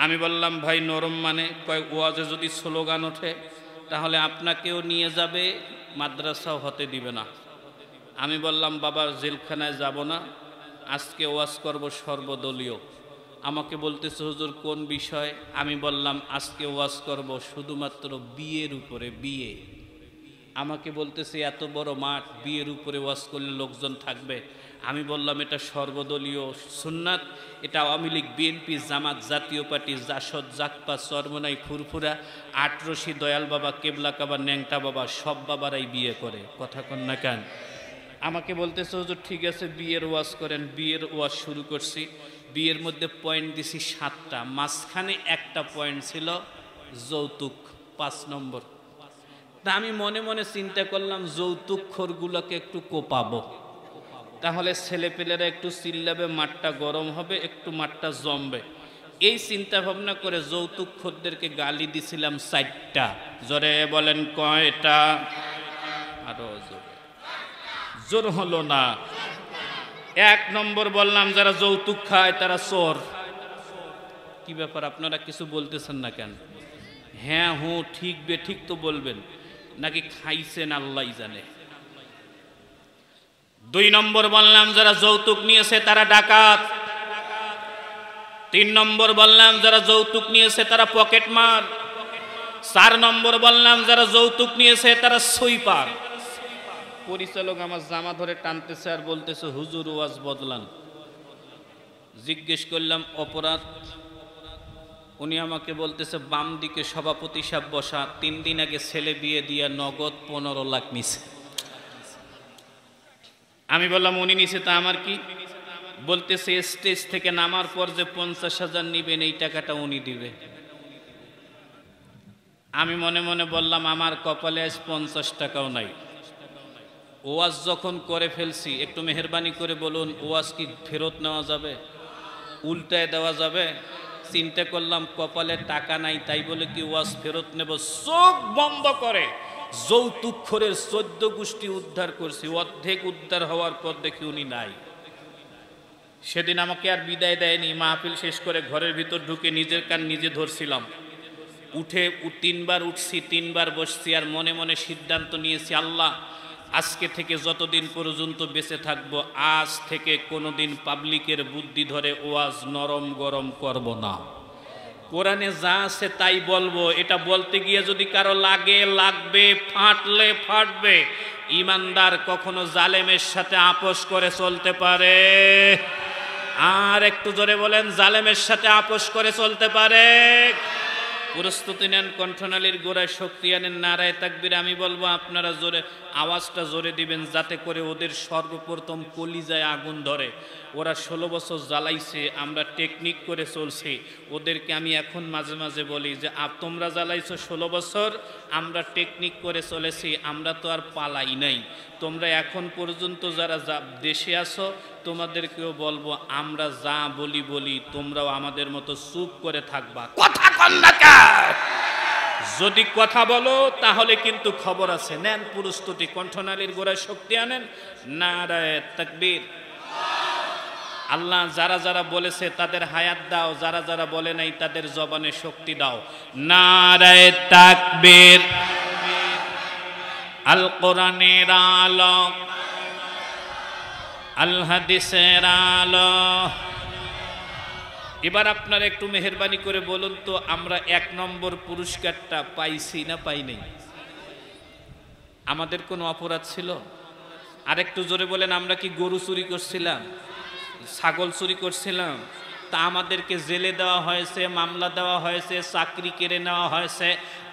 আমি বললাম, ভাই নরম মানে? কয়েক ওয়াজে যদি স্লোগান ওঠে তাহলে আপনাকেও নিয়ে যাবে, মাদ্রাসাও হতে দিবে না। আমি বললাম, বাবা জেলখানায় যাব না, আজকে ওয়াজ করব সর্বদলীয়। আমাকে বলতেছে, হুজুর কোন বিষয়? আমি বললাম, আজকে ওয়াজ করব শুধুমাত্র বিয়ের উপরে, বিয়ে। আমাকে বলতেছে, এত বড় মাঠ, বিয়ের উপরে ওয়াজ করলে লোকজন থাকবে? আমি বললাম, এটা সর্বদলীয় সুন্নাত, এটা আওয়ামী লীগ, বিএনপি, জামাত, জাতীয় পার্টি, জাসদ, জাকপা, চরমনাই, ফুরফুরা, আটরশি, দয়াল বাবা, কেবলা কাবা, ন্যাংটা বাবা, সব বাবারাই বিয়ে করে। কথা কন না কেন? আমাকে বলতেছে, হুজুর ঠিক আছে বিয়ের ওয়াজ করেন। বিয়ের ওয়াজ শুরু করছি। বিয়ের মধ্যে পয়েন্ট দিছি 7টা, মাঝখানে একটা পয়েন্ট ছিল যৌতুক, 5 নম্বর। তা আমি মনে মনে চিন্তা করলাম, যৌতুক খোরগুলোকে একটু কোপাবো। তাহলে ছেলেপেলেরা একটু চিল্লাবে, মাঠটা গরম হবে, একটু মাঠটা জমবে। এই চিন্তা ভাবনা করে যৌতুক খদ্দেরকে গালি দিছিলাম 4টা। জোরে বলেন কয়টা? আরো জোরে, জোর হলো না। 1 নম্বর বললাম যারা যৌতুক খায় তারা চোর। কি ব্যাপার আপনারা কিছু বলতেছেন না কেন? হ্যাঁ হুঁ ঠিক বে ঠিক তো বলবেন, নাকি খাইছেন আল্লাহ জানে। 2 নম্বর বললাম যারা যৌতুক নিয়েছে তারা ডাকাত। 3 নম্বর বললাম যারা যৌতুক নিয়েছে তারা পকেটমার। 4 নম্বর বললাম যারা যৌতুক নিয়েছে তারা সুইপার। পরিচালক আমার জামা ধরে টানতেছে আর বলতেছে হুজুর ওয়াজ বদলান। জিজ্ঞেস করলাম অপরাধ? উনি আমাকে বলতেছে বাম দিকে সভাপতি সাহেব বসা, 3 দিন আগে ছেলে বিয়ে দিয়ে নগদ 15 লাখ নিছে। আমি বললাম উনি নিছে তা আমার কি? বলতেছে স্টেজ থেকে নামার পর যে 50,000 নিবেন এই টাকাটা উনি দিবে। আমি মনে মনে বললাম আমার কপালে আজ 50 টাকাও নাই। ওয়াজ যখন করে ফেলছি একটু মেহেরবানি করে বলুন ওয়াজ কি ফেরত নেওয়া যাবে? উল্টায় দেওয়া যাবে? চিন্তা করলাম কপালে টাকা নাই তাই বলে কি ওয়াজ ফেরত নেব? চোখ বন্ধ করে যৌতুকখোরের 14 গোষ্ঠী উদ্ধার করছি। অর্ধেক উদ্ধার হওয়ার পর দেখি উনি নাই। সেদিন আমাকে আর বিদায় দেয়নি। মাহফিল শেষ করে ঘরের ভিতর ঢুকে নিজের কান নিজে ধরছিলাম। উঠে 3 বার উঠছি, 3 বার বসছি আর মনে মনে সিদ্ধান্ত নিয়েছি আল্লাহ আজকে থেকে যতদিন পর্যন্ত বেঁচে থাকবো আজ থেকে কোনোদিন পাবলিকের বুদ্ধি ধরে ওয়াজ নরম গরম করব না। কোরআনে যা আছে তাই বলবো। এটা বলতে গিয়ে যদি কারো লাগে লাগবে, ফাটলে ফাটবে। ইমানদার কখনো জালেমের সাথে আপোষ করে চলতে পারে? আর একটু জোরে বলেন, জালেমের সাথে আপোষ করে চলতে পারে? প্রস্তুতি নেন, কণ্ঠনালীর গোড়ায় শক্তি আনেন, নারায়ে তাকবীর। আমি বলবো আপনারা জোরে আওয়াজটা জোরে দিবেন যাতে করে ওদের সর্বপ্রথম কলিজায় আগুন ধরে। ওরা 16 বছর জ্বালাইছে, আমরা টেকনিক করে চলছি। ওদেরকে আমি এখন মাঝে মাঝে বলি যে তোমরা জ্বালাইছো 16 বছর, আমরা টেকনিক করে চলেছি, আমরা তো আর পালাই নাই। তোমরা এখন পর্যন্ত যারা দেশে আসো তোমাদেরকেও বলবো আমরা যা বলি বলি, তোমরাও আমাদের মতো চুপ করে থাকবা। কথা কন না কেন? যদি কথা বলো তাহলে কিন্তু খবর আছে। নেন প্রস্তুতি, কণ্ঠনালীর গোড়ায় শক্তি আনেন, নারায়ে তাকবীর। আল্লাহ যারা যারা বলেছে তাদের হায়াত দাও, যারা যারা বলে নাই তাদের জবানে শক্তি দাও। নারায়ে তাকবীর। আল কোরআনের আলো, আল হাদিসের আলো। এবার আপনারা একটু মেহেরবানি করে বলুন তো আমরা 1 নম্বর পুরস্কারটা পাইছি না পাই নাই? আমাদের কোনো অপরাধ ছিল? আর একটু জোরে বলেন, আমরা কি গরু চুরি করছিলাম, ছাগল চুরি করছিলাম? তা আমাদেরকে জেলে দেওয়া হয়েছে, মামলা দেওয়া হয়েছে, চাকরি কেড়ে নেওয়া হয়েছে।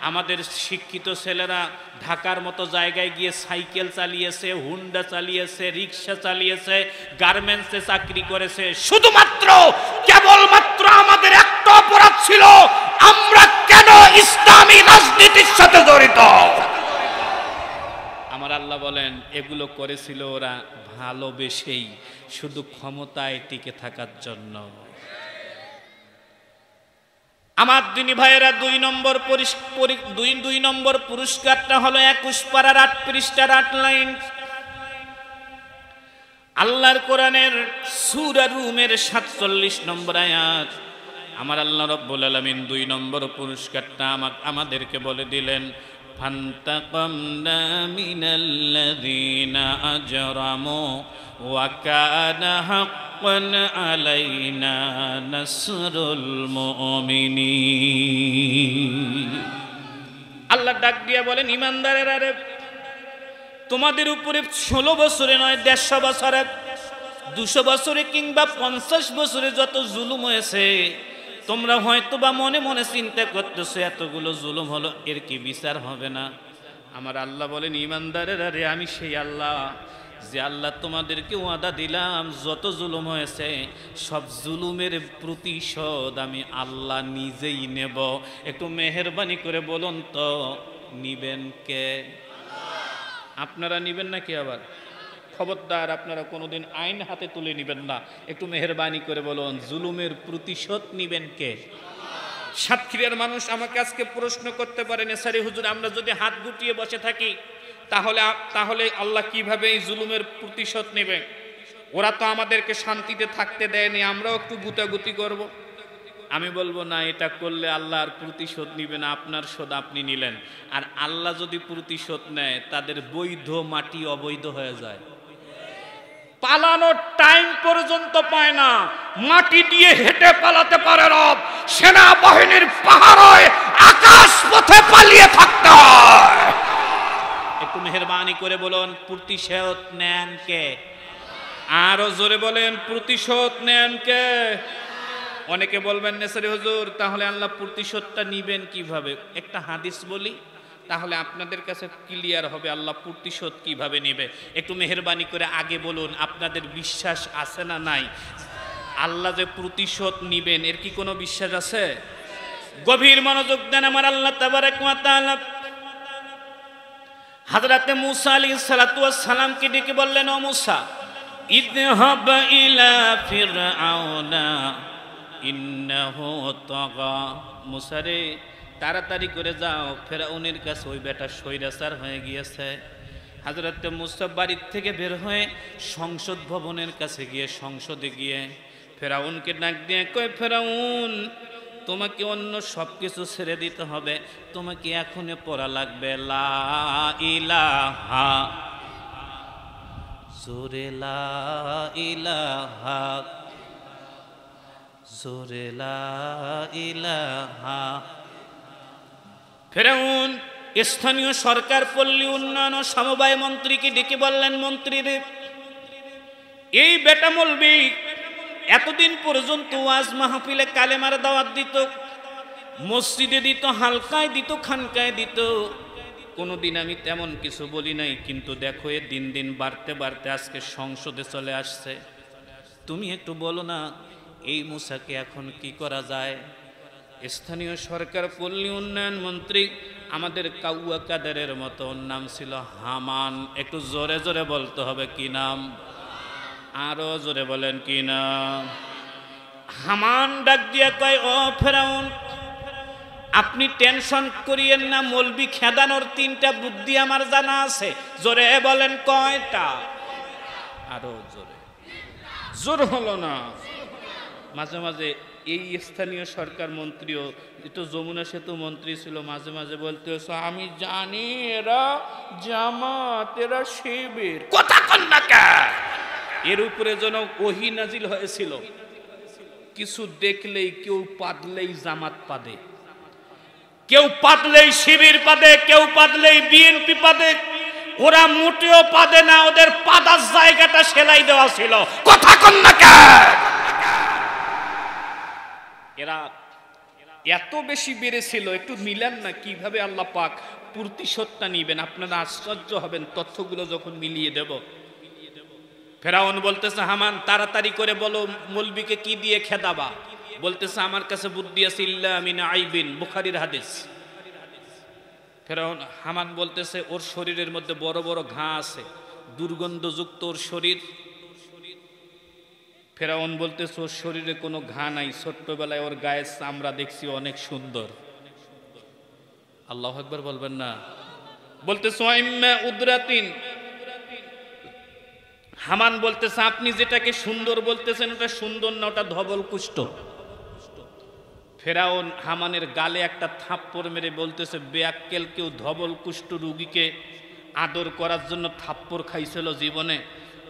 আমাদের শিক্ষিত ছেলেরা ঢাকার মতো জায়গায় গিয়ে সাইকেল চালিয়েছে, হুন্ডা চালিয়েছে, রিক্সা চালিয়েছে, গার্মেন্টসে চাকরি করেছে। শুধুমাত্র কেবলমাত্র আমাদের একটা অপরাধ ছিল, আমরা কেন ইসলামী রাজনীতির সাথে জড়িত। আমার আল্লাহ বলেন এগুলো করেছিল ওরা ভালোবেসেই, শুধু ক্ষমতায় টিকে থাকার জন্য। আমার দিনী ভাইয়েরা 2 নম্বর পুরস্কারটা হলো 21 পারার 8 পৃষ্ঠার 8 লাইন। আল্লাহর কোরআনের সূরা রুমের 47 নম্বর আয়াত। আমার আল্লাহ রাব্বুল আলামিন 2 নম্বর পুরস্কারটা আমাদেরকে বলে দিলেন, ফান্তাকামনা মিনাল্লাযীনা আজরামু ওয়া কানা হাক্কান আলাইনা নাসরুল মুমিনিন। আল্লাহ ডাক দিয়ে বলেন ইমানদারেরা রে, তোমাদের উপরে 16 বছরে নয় 150 বছরে, 200 বছরে কিংবা 50 বছরে যত জুলুম হয়েছে, তোমরা হয়তো বা মনে মনে চিন্তা করতেছো এতগুলো জুলুম হলো, এর কি বিচার হবে না? আমার আল্লাহ বলেন ইমানদারেরা রে, আমি সেই আল্লাহ যে আল্লাহ তোমাদেরকে ওয়াদা দিলাম যত জুলুম হয়েছে সব জুলুমের প্রতিশোধ আমি আল্লাহ নিজেই নেব। একটু মেহেরবানি করে বলুন তো নিবেন কে? আপনারা নিবেন নাকি? আবার খবরদার আপনারা কোনোদিন আইন হাতে তুলে নেবেন না। একটু মেহেরবানি করে বলুন, জুলুমের প্রতিশোধ নেবেন কে? সাতক্ষীরার মানুষ আমাকে আজকে প্রশ্ন করতে পারেন, সারি হুজুর আমরা যদি হাত গুটিয়ে বসে থাকি তাহলে আল্লাহ কিভাবে এই জুলুমের প্রতিশোধ নেবে? ওরা তো আমাদেরকে শান্তিতে থাকতে দেয়নি, আমরাও একটু গুতাগুতি করব। আমি বলবো না, এটা করলে আল্লাহ আর প্রতিশোধ নিবে না, আপনার শোধ আপনি নিলেন। আর আল্লাহ যদি প্রতিশোধ নেয়, তাদের বৈধ মাটি অবৈধ হয়ে যায়, পালানোর টাইম পর্যন্ত পায় না, মাটি দিয়ে হেঁটে পালাতে পারে রব। সেনাবাহিনীর পাহারায় আকাশ পথে পালিয়ে থাকতে হয়। একটু মেহেরবানি করে বলুন, প্রতিশোধ নেন কে? আরো জোরে বলেন, প্রতিশোধ নেন কে? অনেকে বলবেন নেসারি হুজুর তাহলে আল্লাহ প্রতিশোধটা নিবেন কিভাবে? একটা হাদিস বলি, তাহলে আপনাদের কাছে ক্লিয়ার হবে আল্লাহ প্রতিশোধ কিভাবে নেবে। একটু মেহেরবানি করে আগে বলুন, আপনাদের বিশ্বাস আছে না নাই আল্লাহ যে প্রতিশোধ নিবেন? এর কি কোনো বিশ্বাস আছে? গভীর মনোযোগ দেন আমার আল্লাহ তাবারক ওয়া তাআলা হযরতে মূসা আলাইহিস সালাতু ওয়াস সালামকে ডেকে বললেন, ও মূসা, ইযহাব ইলা ফিরআউনা ইন্নাহু তাগা। মূসা রে, তাড়াতাড়ি করে যাও, ফেরাউনের কাছে ওই বেটা স্বৈরাচার হয়ে গিয়েছে। হযরতে মূসা বাড়ির থেকে বের হয়ে সংসদ ভবনের কাছে গিয়ে সংসদে গিয়ে ফেরাউনকে ডাক দিয়ে কয়, ফেরাউন তোমাকে অন্য সব কিছু ছেড়ে দিতে হবে, তোমাকে এখনই পড়া লাগবে লা ইলাহা, জোরে লা ইলাহা, জোরে লা ইলাহা। ফেরাউন স্থানীয় সরকার, পল্লী উন্নয়ন ও সমবায় মন্ত্রীকে ডেকে বললেন, মন্ত্রী রে, এই বেটা মৌলবি এতদিন পর্যন্ত ওয়াজ মাহফিলে কালেমার দাওয়াত দিত, মসজিদে দিত, হালকায় দিত, খানকায় দিত, কোনোদিন আমি তেমন কিছু বলি নাই, কিন্তু দেখো এ দিন দিন বাড়তে বাড়তে আজকে সংসদে চলে আসছে। তুমি একটু বলো না এই মূসাকে এখন কি করা যায়? স্থানীয় সরকার, পল্লী উন্নয়ন মন্ত্রী আমাদের কাউয়া কাদেরের মতো, ওর নাম ছিল হামান। একটু জোরে জোরে বলতে হবে, কি নাম? আরো জোরে বলেন, কি নাম? হামান ডাক দিয়া কয়, ও ফেরাউন, আপনি টেনশন করিয়েন না, মৌলবি খেদানোর 3টা বুদ্ধি আমার জানা আছে। জোরে বলেন, কয়টা? আরো জোরে। জোর হলো না। মাঝে মাঝে এই স্থানীয় সরকার মন্ত্রীও, একটু যমুনা সেতু মন্ত্রী ছিল, মাঝে মাঝে বলতে, আমি জানি এরা জামাত, এরা শিবির। কথা কন না কে? এর উপরে যেন ওহী নাজিল হয়েছিল, কিছু দেখলেই কেউ পাদলেই জামাত পাদে, কেউ পাদলেই শিবির পাদে, কেউ পাদলেই বিএনপি পাদে। ওরা মোটেও পাদে না, ওদের পাদার জায়গাটা সেলাই দেওয়া ছিল। কথা কন না কে? এরা এত বেশি বেড়েছিল, একটু মিলান না কিভাবে আল্লাহ পাক প্রতিশোধটা নিবেন? আপনারা আশ্চর্য হবেন তথ্যগুলো যখন মিলিয়ে দেব। ফেরাউন বলতেছে, হামান তাড়াতাড়ি করে বলো মৌলবিকে কি দিয়ে খেদাবা? বলতেছে, আমার কাছে বুদ্ধি আছে, ইল্লা মিন আইবিন, বুখারীর হাদিস। ফেরাউন, হামান বলতেছে, ওর শরীরের মধ্যে বড় বড় ঘা আছে, দুর্গন্ধযুক্ত ওর শরীর। ফেরাউন বলতেছে, ওর শরীরে কোনো ঘা নাই, ছোট্টবেলায় ওর গায়ের চামড়া দেখছি অনেক সুন্দর। আল্লাহু আকবার বলবেন না? বলতেছে, ওয়াইম্মা উদরাতিন। হামান বলতেছে, আপনি যেটাকে সুন্দর বলতেছেন ওটা সুন্দর না, ওটা ধবল কুষ্ঠ। ফেরাউন হামানের গালে একটা থাপ্পড় মেরে বলতেছে, বেয়াক্কেল, কেউ ধবল কুষ্ঠ রুগীকে আদর করার জন্য থাপ্পড় খাইছিল জীবনে?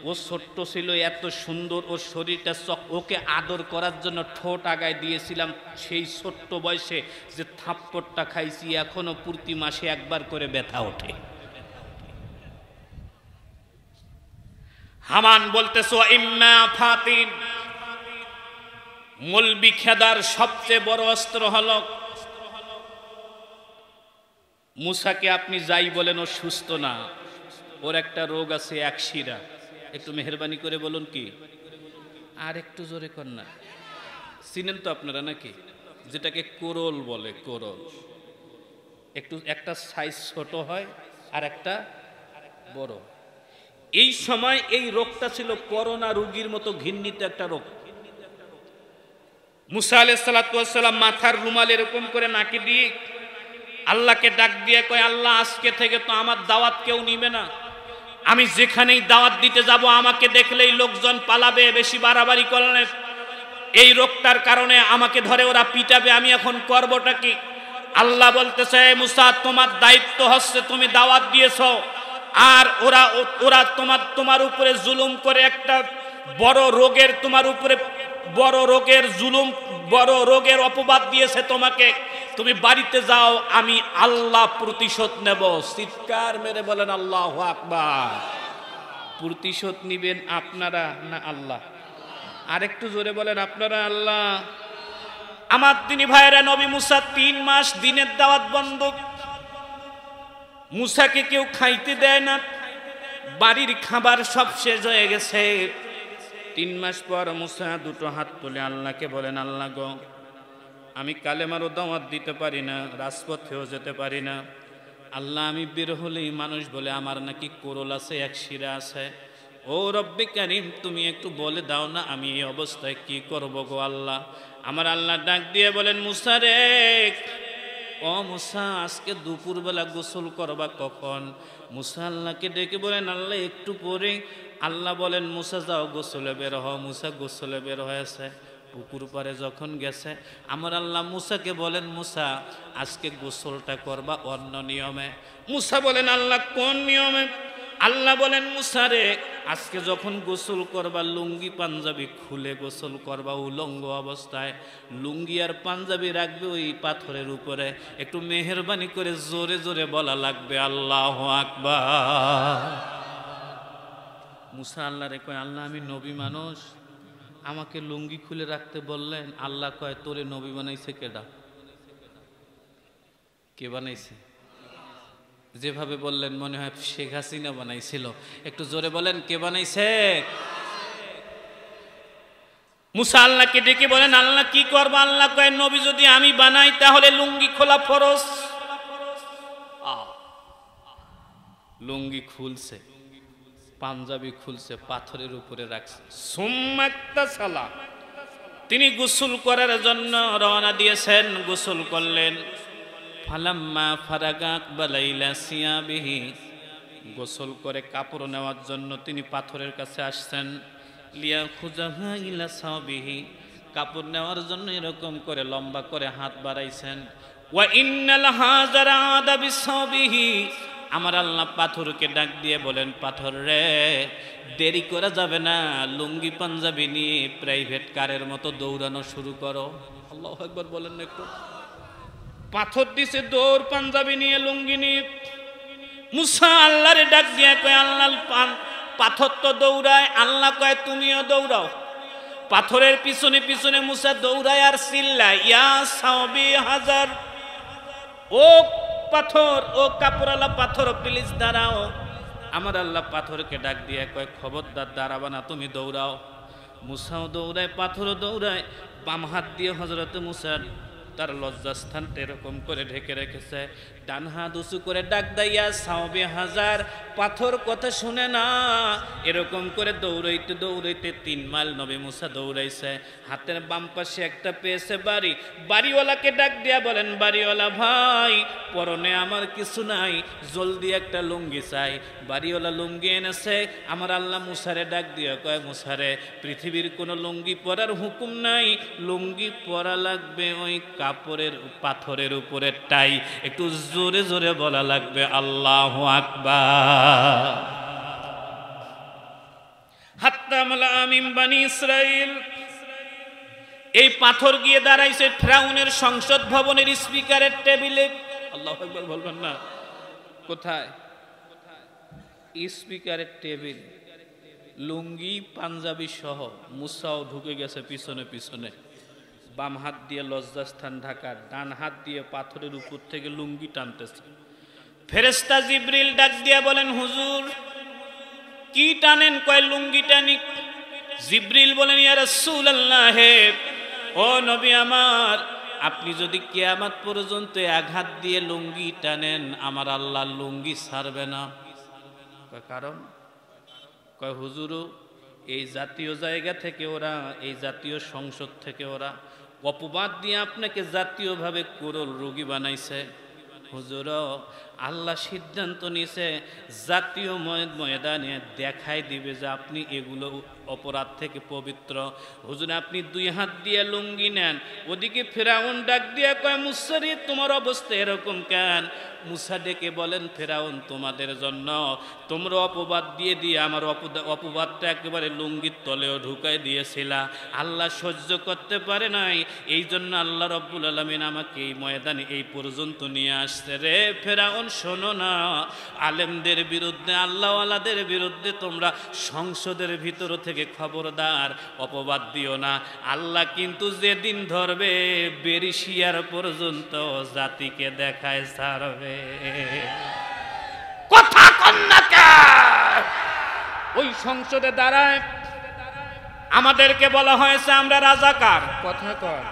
ও ছোট্ট ছিল, এত সুন্দর ওর শরীরটা, ওকে আদর করার জন্য ঠোঁট আগায় দিয়েছিলাম, সেই ছোট্ট বয়সে যে থাপ্পড়টা খাইছি, এখনো প্রতি মাসে একবার করে ব্যথা ওঠে। হামান বলতেছো, ইম্মা ফাতিন, মৌলবি খেদার সবচেয়ে বড় অস্ত্র হলো, মূসাকে আপনি যাই বলেন ও সুস্থ না, ওর একটা রোগ আছে, একশিরা। একটু মেহেরবানি করে বলুন, কি? আর একটু জোরে কর না। চিনেন তো আপনারা নাকি? যেটাকে কোরল বলে, কোরল। একটু একটা সাইজ ছোট হয় আর একটা বড়। এই সময় এই রোগটা ছিল করোনা রোগীর মতো ঘৃণিত একটা রোগ। মুসা আলাইহিস সালাতু ওয়াস সালাম মাথার রুমাল এরকম করে নাকে দিয়ে আল্লাহকে ডাক দিয়ে কয়, আল্লাহ আজকে থেকে তো আমার দাওয়াত কেউ নিবে না, আমি যেখানেই দাওয়াত দিতে যাব আমাকে দেখলেই লোকজন পালাবে, বেশি বাড়াবাড়ি করলে এই রোগটার কারণে আমাকে ধরে ওরা পিটাবে, আমি এখন করবটা কি? আল্লাহ বলতেছে, মুসা তোমার দায়িত্ব হচ্ছে তুমি দাওয়াত দিয়েছো, আর ওরা তোমার উপরে জুলুম করে একটা বড় রোগের তোমার উপরে বড় রোগের জুলুম, বড় রোগের অপবাদ দিয়েছে তোমাকে, তুমি বাড়িতে যাও, আমি আল্লাহ প্রতিশোধ নেব। চিৎকার মেরে বলেন আল্লাহু আকবার। প্রতিশোধ নিবেন আপনারা না আল্লাহ? আরেকটু জোরে বলেন আপনারা আল্লাহ। আমার দিনী ভাইরা, নবী মুসা 3 মাস দিনের দাওয়াত বন্ধ, মুসাকে কেউ খাইতে দেয় না, বাড়ির খাবার সব শেষ হয়ে গেছে। 3 মাস পর মুসা দুটো হাত তুলে আল্লাহকে বলেন, আল্লাহ গো, আমি কালেমারও দাওয়াত দিতে পারি না, রাজপথেও যেতে পারি না। আল্লাহ, আমি বের হলেই মানুষ বলে আমার নাকি কোরল আছে, এক শিরা আছে। ও রব্বে কারীম, তুমি একটু বলে দাও না আমি এই অবস্থায় কি করব গো আল্লাহ। আমার আল্লাহ ডাক দিয়ে বলেন, মুসা রে, ও মুসা, আজকে দুপুরবেলা গোসল করবা কখন? মুসা আল্লাহকে ডেকে বলেন, আল্লাহ একটু পরে। আল্লাহ বলেন, মুসা যাও গোসলে বের হও। মুসা গোসলে বের হয়েছে। পুকুর পারে যখন গেছে, আমার আল্লাহ মুসাকে বলেন, মুসা আজকে গোসলটা করবা অন্য নিয়মে। মুসা বলেন, আল্লাহ কোন নিয়মে? আল্লাহ বলেন, মুসা রে, আজকে যখন গোসল করবা লুঙ্গি পাঞ্জাবি খুলে গোসল করবা, উলঙ্গ অবস্থায়। লুঙ্গি আর পাঞ্জাবি রাখবে ওই পাথরের উপরে। একটু মেহেরবানি করে জোরে জোরে বলা লাগবে আল্লাহু আকবার। মুসা আল্লাহ রে কয়, আল্লাহ আমি নবী মানুষ, আমাকে লুঙ্গি খুলে রাখতে বললেন। আল্লাহ কয়, তোরে নবী বানাইছে কেডা? কে বানাইছে? যেভাবে বললেন মনে হয় শেখ হাসিনা বানাইছিল। একটু জোরে বলেন, কে বানাইছে? মুসা আল্লাহকে ডেকে বলেন, আল্লাহ কি করবো? আল্লাহ কয়, নবী যদি আমি বানাই তাহলে লুঙ্গি খোলা ফরজ। লুঙ্গি খুলছে, পাঞ্জাবি খুলছে, পাথরের উপরে রাখছে। সুম্মাক্তা সালা, তিনি গোসল করার জন্য রওনা দিয়েছেন, গোসল করলেন। ফালাম্মা ফারাগা আকবালাইলা সিয়াবিহি, গোসল করে কাপড় নেওয়ার জন্য তিনি পাথরের কাছে আসছেন। লিয়া খুজাহা ইলা সাবিহি, কাপড় নেওয়ার জন্য এরকম করে লম্বা করে হাত বাড়াইছেন। ওয়া ইন্নাল হাজারা আদা বিসাবিহি, আমার আল্লাহ পাথরকে ডাক দিয়ে বলেন, পাথর রে, দেরি করা যাবে না, লুঙ্গি পাঞ্জাবি নিয়ে প্রাইভেট কারের মতো দৌড়ানো শুরু করো। আল্লাহু আকবার বলেন না একটু। পাথর দিছে দৌড়, পাঞ্জাবি নিয়ে, লুঙ্গি নিয়ে। মুসা আল্লাহরে ডাক দিয়ে কয়, আল্লাহ পাথর তো দৌড়ায়। আল্লাহ কয়, তুমিও দৌড়াও। পাথরের পিছনে পিছনে মুসা দৌড়ায় আর চিল্লায়, ইয়া সাওবি হাজার, ও পাথর, ও কাপড়ওয়ালা পাথর, প্লিজ দাঁড়াও। আমার আল্লাহ পাথরকে ডাক দিয়ে কয়, খবরদার দাঁড়াবা না, তুমি দৌড়াও। মুসাও দৌড়ায়, পাথরও দৌড়ায়। বাম হাত দিয়ে হযরত মুসা তার লজ্জাস্থানটা এরকম করে ঢেকে রেখেছে। ডান হাত উঁচু করে ডাক দাইয়া সাওবে হাজার, পাথর কথা শুনে না। এরকম করে দৌড়াইতে দৌড়াইতে 3 মাইল নবী মুসা দৌড়াইছে। হাতের বাম পাশে একটা পেয়েছে বাড়ি। বাড়িওয়ালাকে ডাক দিয়া বলেন, বাড়িওয়ালা ভাই, পরনে আমার কিছু নাই, জলদি একটা লুঙ্গি চাই। বাড়িওয়ালা লুঙ্গি এনেছে। আমার আল্লাহ মুসারে ডাক দিয়া কয়, মুসারে, পৃথিবীর কোনো লুঙ্গি পরার হুকুম নাই, লুঙ্গি পরা লাগবে ওই কাপড়ের পাথরের উপরে টাই। একটু জোরে জোরে বলা লাগবে আল্লাহু আকবার। হাত্তা মালা মিন বানি ইসরাইল, এই পাথর গিয়ে দাঁড়াইছে ফিরাউনের সংসদ ভবনের স্পিকারের টেবিলে। আল্লাহু আকবার বলবেন না? কোথায়? স্পিকারের টেবিল। লুঙ্গি পাঞ্জাবি সহ মুসাও ঢুকে গেছে পিছনে পিছনে। বাম হাত দিয়ে লজ্জাস্থান ঢাকা, ডান হাত দিয়ে পাথরের উপর থেকে লুঙ্গি টানতেছে। ফেরেশতা জিবরিল ডাক দিয়া বলেন, হুজুর কি টানেন? কয় লুঙ্গি টানি। জিবরিল বলেন, ইয়া রাসূলুল্লাহ, ও নবী আমার, আপনি যদি কিয়ামত পর্যন্ত এক হাত দিয়ে লুঙ্গি টানেন, আমার আল্লাহ লুঙ্গি ছাড়বে না। কারণ কয় হুজুরু এই জাতীয় জায়গা থেকে ওরা, এই জাতীয় সংসদ থেকে ওরা অপবাদ দিয়ে আপনাকে জাতীয়ভাবে কোরল রোগী বানাইছে। হুজুর আল্লাহ সিদ্ধান্ত নিয়েছে জাতীয় ময়দানে দেখাই দিবে যে আপনি এগুলো অপরাধ থেকে পবিত্র। হুজুর আপনি 2 হাত দিয়ে লুঙ্গি নেন। ওদিকে ফেরাউন ডাক দিয়া কয় মুসা রে তোমার অবস্থা এরকম কেন? মুসা ডেকে বলেন ফেরাউন তোমাদের জন্য তোমরা অপবাদ দিয়ে দিয়ে আমার অপবাদটা একেবারে লুঙ্গির তলেও ঢুকাই দিয়েছিলা। আল্লাহ সহ্য করতে পারে নাই, এই জন্য আল্লাহ রব্বুল আলামিন আমাকে এই ময়দানে এই পর্যন্ত নিয়ে আসছে। রে ফেরাউন শোনো না, আলেমদের বিরুদ্ধে আল্লাহওয়ালাদের বিরুদ্ধে তোমরা সংসদের ভিতর থেকে খবরদার অপবাদ দিও না। আল্লাহ কিন্তু যেদিন ধরবে বেরিশিয়ার পর্যন্ত জাতিকে দেখায় ছাড়বে। কথা কন্যাকে ওই সংসদে দাঁড়ায় আমাদেরকে বলা হয়েছে আমরা রাজাকার। কথা কর।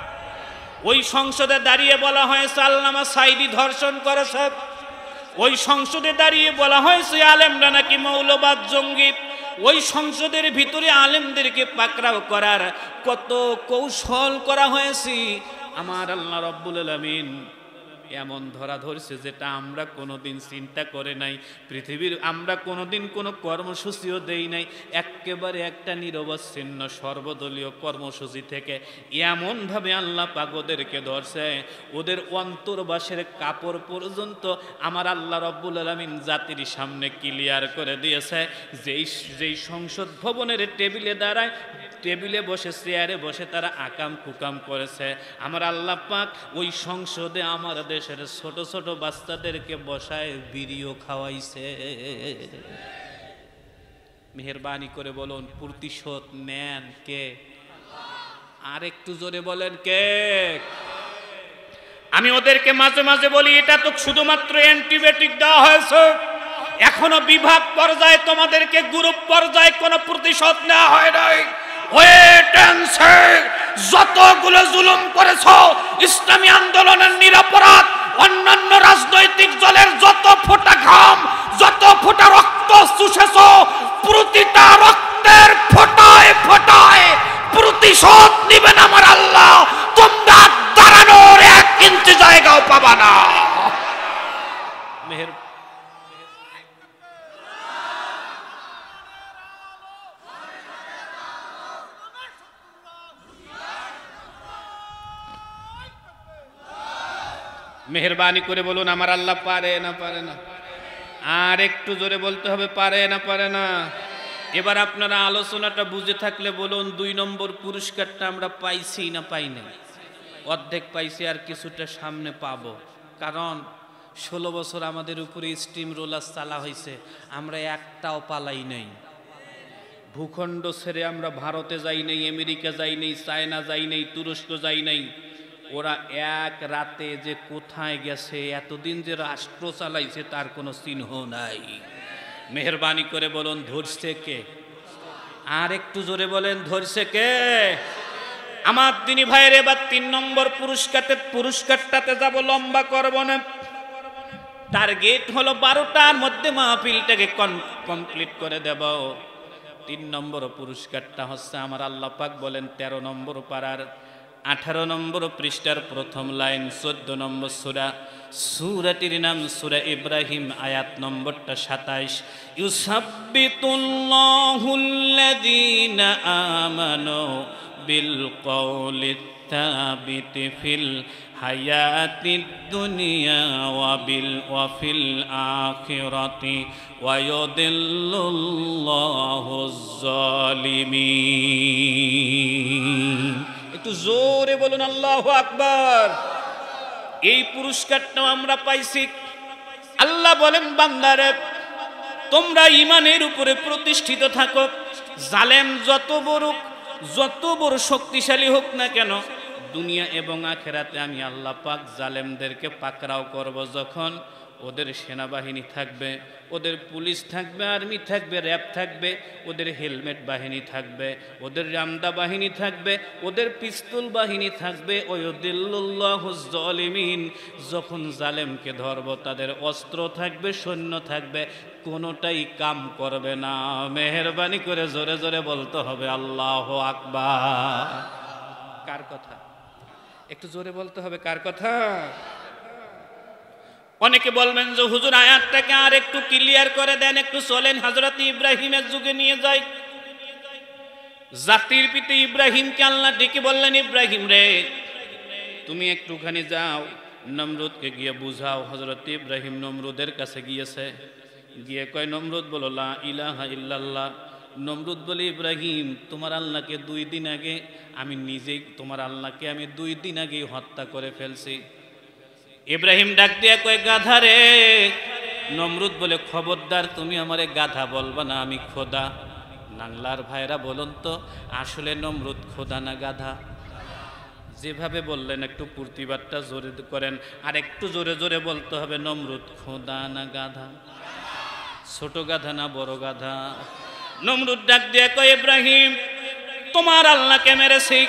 ওই সংসদে দাঁড়িয়ে বলা হয়েছে আল্লামা সাঈদী ধর্ষণ করেছে। ওই সংসদে দাঁড়িয়ে বলা হয়েছে আলেমরা নাকি মৌলবাদ জঙ্গি। ওই সংসদের ভিতরে আলেমদেরকে পাকড়াও করার কত কৌশল করা হয়েছে। আমার আল্লাহ রব্বুল আলামিন এমন ধরা ধরছে যেটা আমরা কোনোদিন চিন্তা করে নাই। পৃথিবীর আমরা কোনোদিন কোনো কর্মসূচিও দেই নাই। একেবারে একটা নিরবচ্ছিন্ন সর্বদলীয় কর্মসূচি থেকে এমনভাবে আল্লাহ পাক ওদেরকে ধরছে, ওদের অন্তর্বাসের কাপড় পর্যন্ত আমার আল্লাহ রব্বুল আলামিন জাতির সামনে ক্লিয়ার করে দিয়েছে। যেই সংসদ ভবনের টেবিলে দাঁড়ায়, টেবিলে বসে চেয়ারে বসে তারা আকাম কুকাম করেছে, আমার আল্লাহ পাক ওই সংসদে আমার দেশের ছোট ছোট বাচ্চাদেরকে বসায় বিড়িও খাওয়াইছে। মেহেরবানি করে বলুন প্রতিশোধ নেন কে? আর একটু জোরে বলেন কে? আমি ওদেরকে মাঝে মাঝে বলি এটা তো শুধুমাত্র অ্যান্টিবায়োটিক দেওয়া হয়েছে, এখনো বিভাগ পর্যায়ে তোমাদেরকে গ্রুপ পর্যায়ে কোনো প্রতিশোধ নেওয়া হয় নাই। যতগুলো জুলুম করেছ, ইসলামী আন্দোলনের নিরপরাধ অন্যান্য রাজনৈতিক দলের যত ফোঁটা ঘাম, যত ফোঁটা রক্ত চুষেছ, প্রতিটা রক্তের ফোঁটায় ফোঁটায় প্রতিশোধ নিবেন আমার আল্লাহ। তোমরা দাঁড়ানোর 1 ইঞ্চি জায়গাও পাবা না। মেহেরবানি করে বলুন আমার আল্লাহ পারে না পারে না? আর একটু জোরে বলতে হবে পারে না পারে না? এবার আপনারা আলোচনাটা বুঝে থাকলে বলুন 2 নম্বর পুরস্কারটা আমরা পাইছি না পাই না? অর্ধেক পাইছি, আর কিছুটা সামনে পাবো। কারণ 16 বছর আমাদের উপরে স্টিম রোলার চালা হয়েছে, আমরা একটাও পালাই নাই। ভূখণ্ড ছেড়ে আমরা ভারতে যাই নাই, আমেরিকা যাই নাই, চায়না যাই নাই, তুরস্ক যাই নাই। ওরা এক রাতে যে কোথায় গেছে, এতদিন যে রাষ্ট্র চালাইছে তার কোনো চিহ্ন নাই। মেহেরবানি করে বলুন ধরছে কে? আর একটু জোরে বলেন ধরছে কে? আমার দিনী ভাইয়ের এবার 3 নম্বর পুরস্কারটাতে যাব, লম্বা করব না। টার্গেট হলো 12টার মধ্যে মাহফিলটাকে কমপ্লিট করে দেব। 3 নম্বর পুরস্কারটা হচ্ছে আমার আল্লাহ পাক বলেন 13 নম্বর পারার 18 নম্বর পৃষ্ঠার প্রথম লাইন, 14 নম্বর সূরাটির নাম সূরা ইব্রাহিম, আয়াত নম্বরটা 27। ইউসাব্বিতুল্লাহুল্লাযীনা আমানু বিল কওলিত তাবিতি ফিল হায়াতিদ দুনিয়া ওয়া ফিল আখিরাতি ওয়া ইউদিল্লুল্লাহুজ জালিমিন। একটু জোরে বলুন আল্লাহু আকবার। এই পুরস্কারটাও আমরা পাইছি। আল্লাহ বলেন বান্দারে তোমরা ঈমানের উপরে প্রতিষ্ঠিত থাকো। জালেম যত বড় শক্তিশালী হোক না কেন, দুনিয়া এবং আখেরাতে আমি আল্লাহ পাক জালেমদেরকে পাকড়াও করব। যখন ওদের সেনাবাহিনী থাকবে, ওদের পুলিশ থাকবে, আর্মি থাকবে, র্যাব থাকবে, ওদের হেলমেট বাহিনী থাকবে, ওদের রামদা বাহিনী থাকবে, ওদের পিস্তল বাহিনী থাকবে। ওয়ায়ুদিল্লুল্লাহুজ জালিমিন, যখন জালেমকে ধরব তাদের অস্ত্র থাকবে, সৈন্য থাকবে, কোনোটাই কাম করবে না। মেহেরবানি করে জোরে জোরে বলতে হবে আল্লাহু আকবার। কার কথা? একটু জোরে বলতে হবে, কার কথা? অনেকে বলবেন যে হুজুর আয়াতটাকে আর একটু ক্লিয়ার করে দেন, একটু চলেন হযরত ইব্রাহিমের যুগে নিয়ে যাই। জাতির পিতা ইব্রাহিমকে আল্লাহ ডেকে বললেন, ইব্রাহিম রে, তুমি একটুখানি যাও, নমরুদকে গিয়ে বুঝাও। হযরত ইব্রাহিম নমরুদের কাছে গিয়েছে, গিয়ে কয়, নমরুদ বলো লা ইলাহা ইল্লাল্লাহ। নমরুদ বলে, ইব্রাহিম তোমার আল্লাহকে 2 দিন আগে আমি নিজেই, তোমার আল্লাহকে আমি 2 দিন আগেই হত্যা করে ফেলছি। ইব্রাহিম ডাক দিয়া কয়, গাধা রে। নমরুদ বলে, খবরদার তুমি আমারে গাধা বলবা না, আমি খোদা। নাংলার ভাইরা বলুন তো, আসলে নমরুদ খোদা না গাধা? যেভাবে বললেন একটু প্রতিবাদটা জোরে করেন, আর একটু জোরে জোরে বলতে হবে, নমরুদ খোদা না গাধা? ছোট গাধা না বড় গাধা? নমরুদ ডাক দিয়ে কয়, ইব্রাহিম তোমার আল্লাহকে মেরেছি।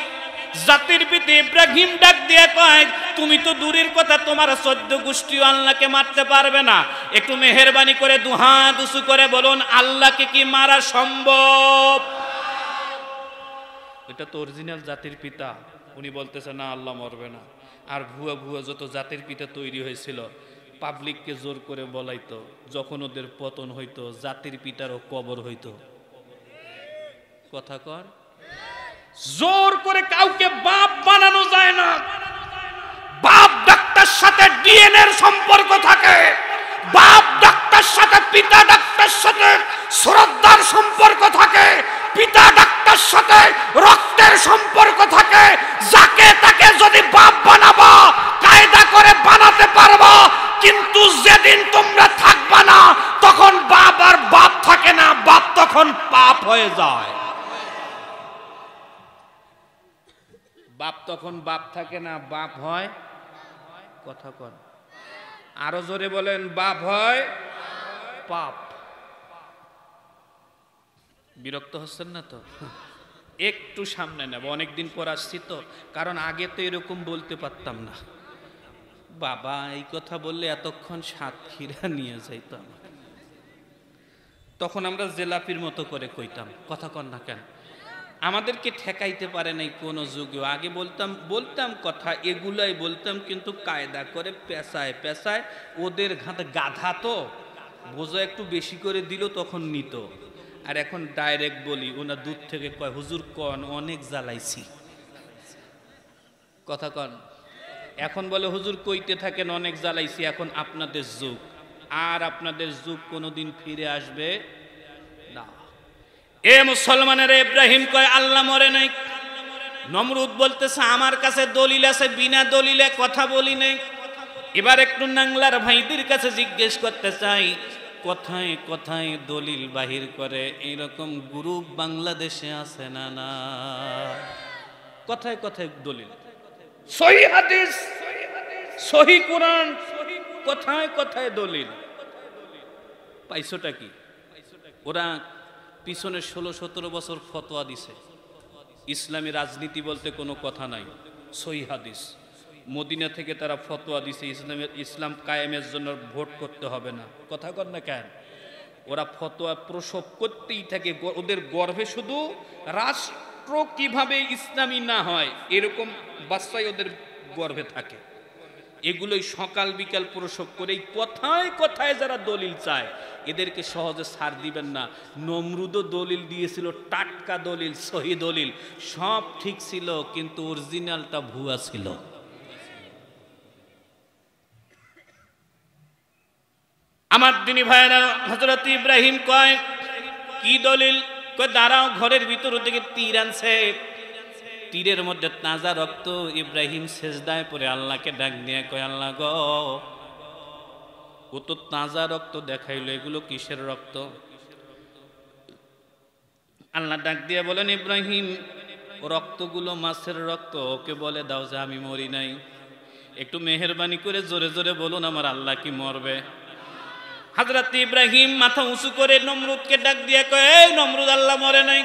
জাতির পিতা ইব্রাহিম ডাক দিয়ে কয়, তুমি তো দূরের কথা, তোমার 14 গোষ্ঠীও আল্লাহকে মারতে পারবে না। একটু মেহেরবানি করে দুহাত উঁচু করে বলুন, আল্লাহকে কি মারা সম্ভব? এটা তো অরিজিনাল জাতির পিতা, উনি বলতেছে না আল্লাহ মরবে না। আর ভুয়া ভুয়া যত জাতির পিতা তৈরি হয়েছিল, পাবলিককে জোর করে বলাইতো, যখন ওদের পতন হইতো জাতির পিতারও কবর হইতো। কথা কর, জোর করে কাউকে বাপ বানানো যায় না। বাপ ডাক্তার সাথে ডিএনএর সম্পর্ক থাকে, বাপ ডাক্তার সাথে পিতা ডাক্তার সাথে শ্রদ্ধার সম্পর্ক থাকে, পিতা ডাক্তার সাথে রক্তের সম্পর্ক থাকে। যাকে তাকে যদি বাপ বানাবা, কায়দা করে বানাতে পারবা, কিন্তু যেদিন তোমরা থাকবা না, তখন বাপ আর বাপ থাকে না, বাপ তখন পাপ হয়ে যায়। বাপ তখন বাপ থাকে না, বাপ হয়। কথা কন, আরো জোরে বলেন, বাপ হয় পাপ। বিরক্ত হচ্ছেন না তো? একটু সামনে নেব, অনেকদিন পর আসছি তো, কারণ আগে তো এরকম বলতে পারতাম না। বাবা এই কথা বললে এতক্ষণ সাতক্ষীরা নিয়ে যাইতাম, তখন আমরা জেলাপির মতো করে কইতাম। কথা কন না কেন? আমাদেরকে ঠেকাইতে পারে নাই কোনো যুগেও। আগে বলতাম কথা, এগুলাই বলতাম, কিন্তু কায়দা করে পেশায় পেশায় ওদের গাধা তো বোঝা একটু বেশি করে দিল, তখন নিত। আর এখন ডাইরেক্ট বলি, ওনা দূর থেকে কয়, হুজুর কন অনেক জ্বালাইছি। কথা কন, এখন বলে হুজুর কইতে থাকেন অনেক জ্বালাইছি। এখন আপনাদের যুগ, আর আপনাদের যুগ কোনোদিন ফিরে আসবে না। এ মুসলমানের, ইব্রাহিম কয় আল্লাহ মরে নাই। নমরুদ বলতেছে আমার কাছে দলিল আছে, বিনা দলিলে কথা বলি নাই। এবার একটু নাংলার ভাইদের কাছে জিজ্ঞেস করতে চাই, কোথায় কোথায় দলিল বাহির করে এরকম গ্রুপ বাংলাদেশে আছে না? না, কোথায় কোথায় দলিল, সহিহ হাদিস, সহিহ কোরআন, কোথায় কোথায় দলিল পাইছোটা কি? ওরা পিছনে 16-17 বছর ফতোয়া দিছে, ইসলামী রাজনীতি বলতে কোনো কথা নাই, সহিহ হাদিস। মদিনা থেকে তারা ফতোয়া দিছে, ইসলাম কায়েমের জন্য ভোট করতে হবে না। কথা কর না কেন? ওরা ফতোয়া প্রসব করতেই থাকে, ওদের গর্ভে শুধু রাষ্ট্র কিভাবে ইসলামী না হয় এরকম বাচ্চাই ওদের গর্ভে থাকে। এগুলোই সকাল বিকাল প্রসব করে। কোথায় কোথায় যারা দলিল চায় এদেরকে সহজে ছাড় দিবেন না। নমরুদও দলিল দিয়েছিল, টাটকা দলিল, সহি দলিল, সব ঠিক ছিল, কিন্তু অরিজিনালটা ভুয়া ছিল। আমার দিনী ভাইরা, হযরত ইব্রাহিম কয় কি দলিল? কয় দাঁড়াও, ঘরের ভিতর থেকে তীর আনছে, তীরের মধ্যে তাজা রক্ত। ইব্রাহিম সেজদায় পড়ে আল্লাহকে ডাক দিয়ে কয়, আল্লাহ গো, ও তো তাজা রক্ত দেখাইলো, এগুলো কিসের রক্ত? আল্লাহ ডাক দিয়ে বলেন, ইব্রাহিম ও রক্তগুলো মাছের রক্ত, ওকে বলে দাও যে আমি মরি নাই। একটু মেহেরবানি করে জোরে জোরে বলুন, আমার আল্লাহ কি মরবে? হযরত ইব্রাহিম মাথা উঁচু করে নমরুদকে ডাক দিয়ে কয়, এই নমরুদ, আল্লাহ মরে নাই।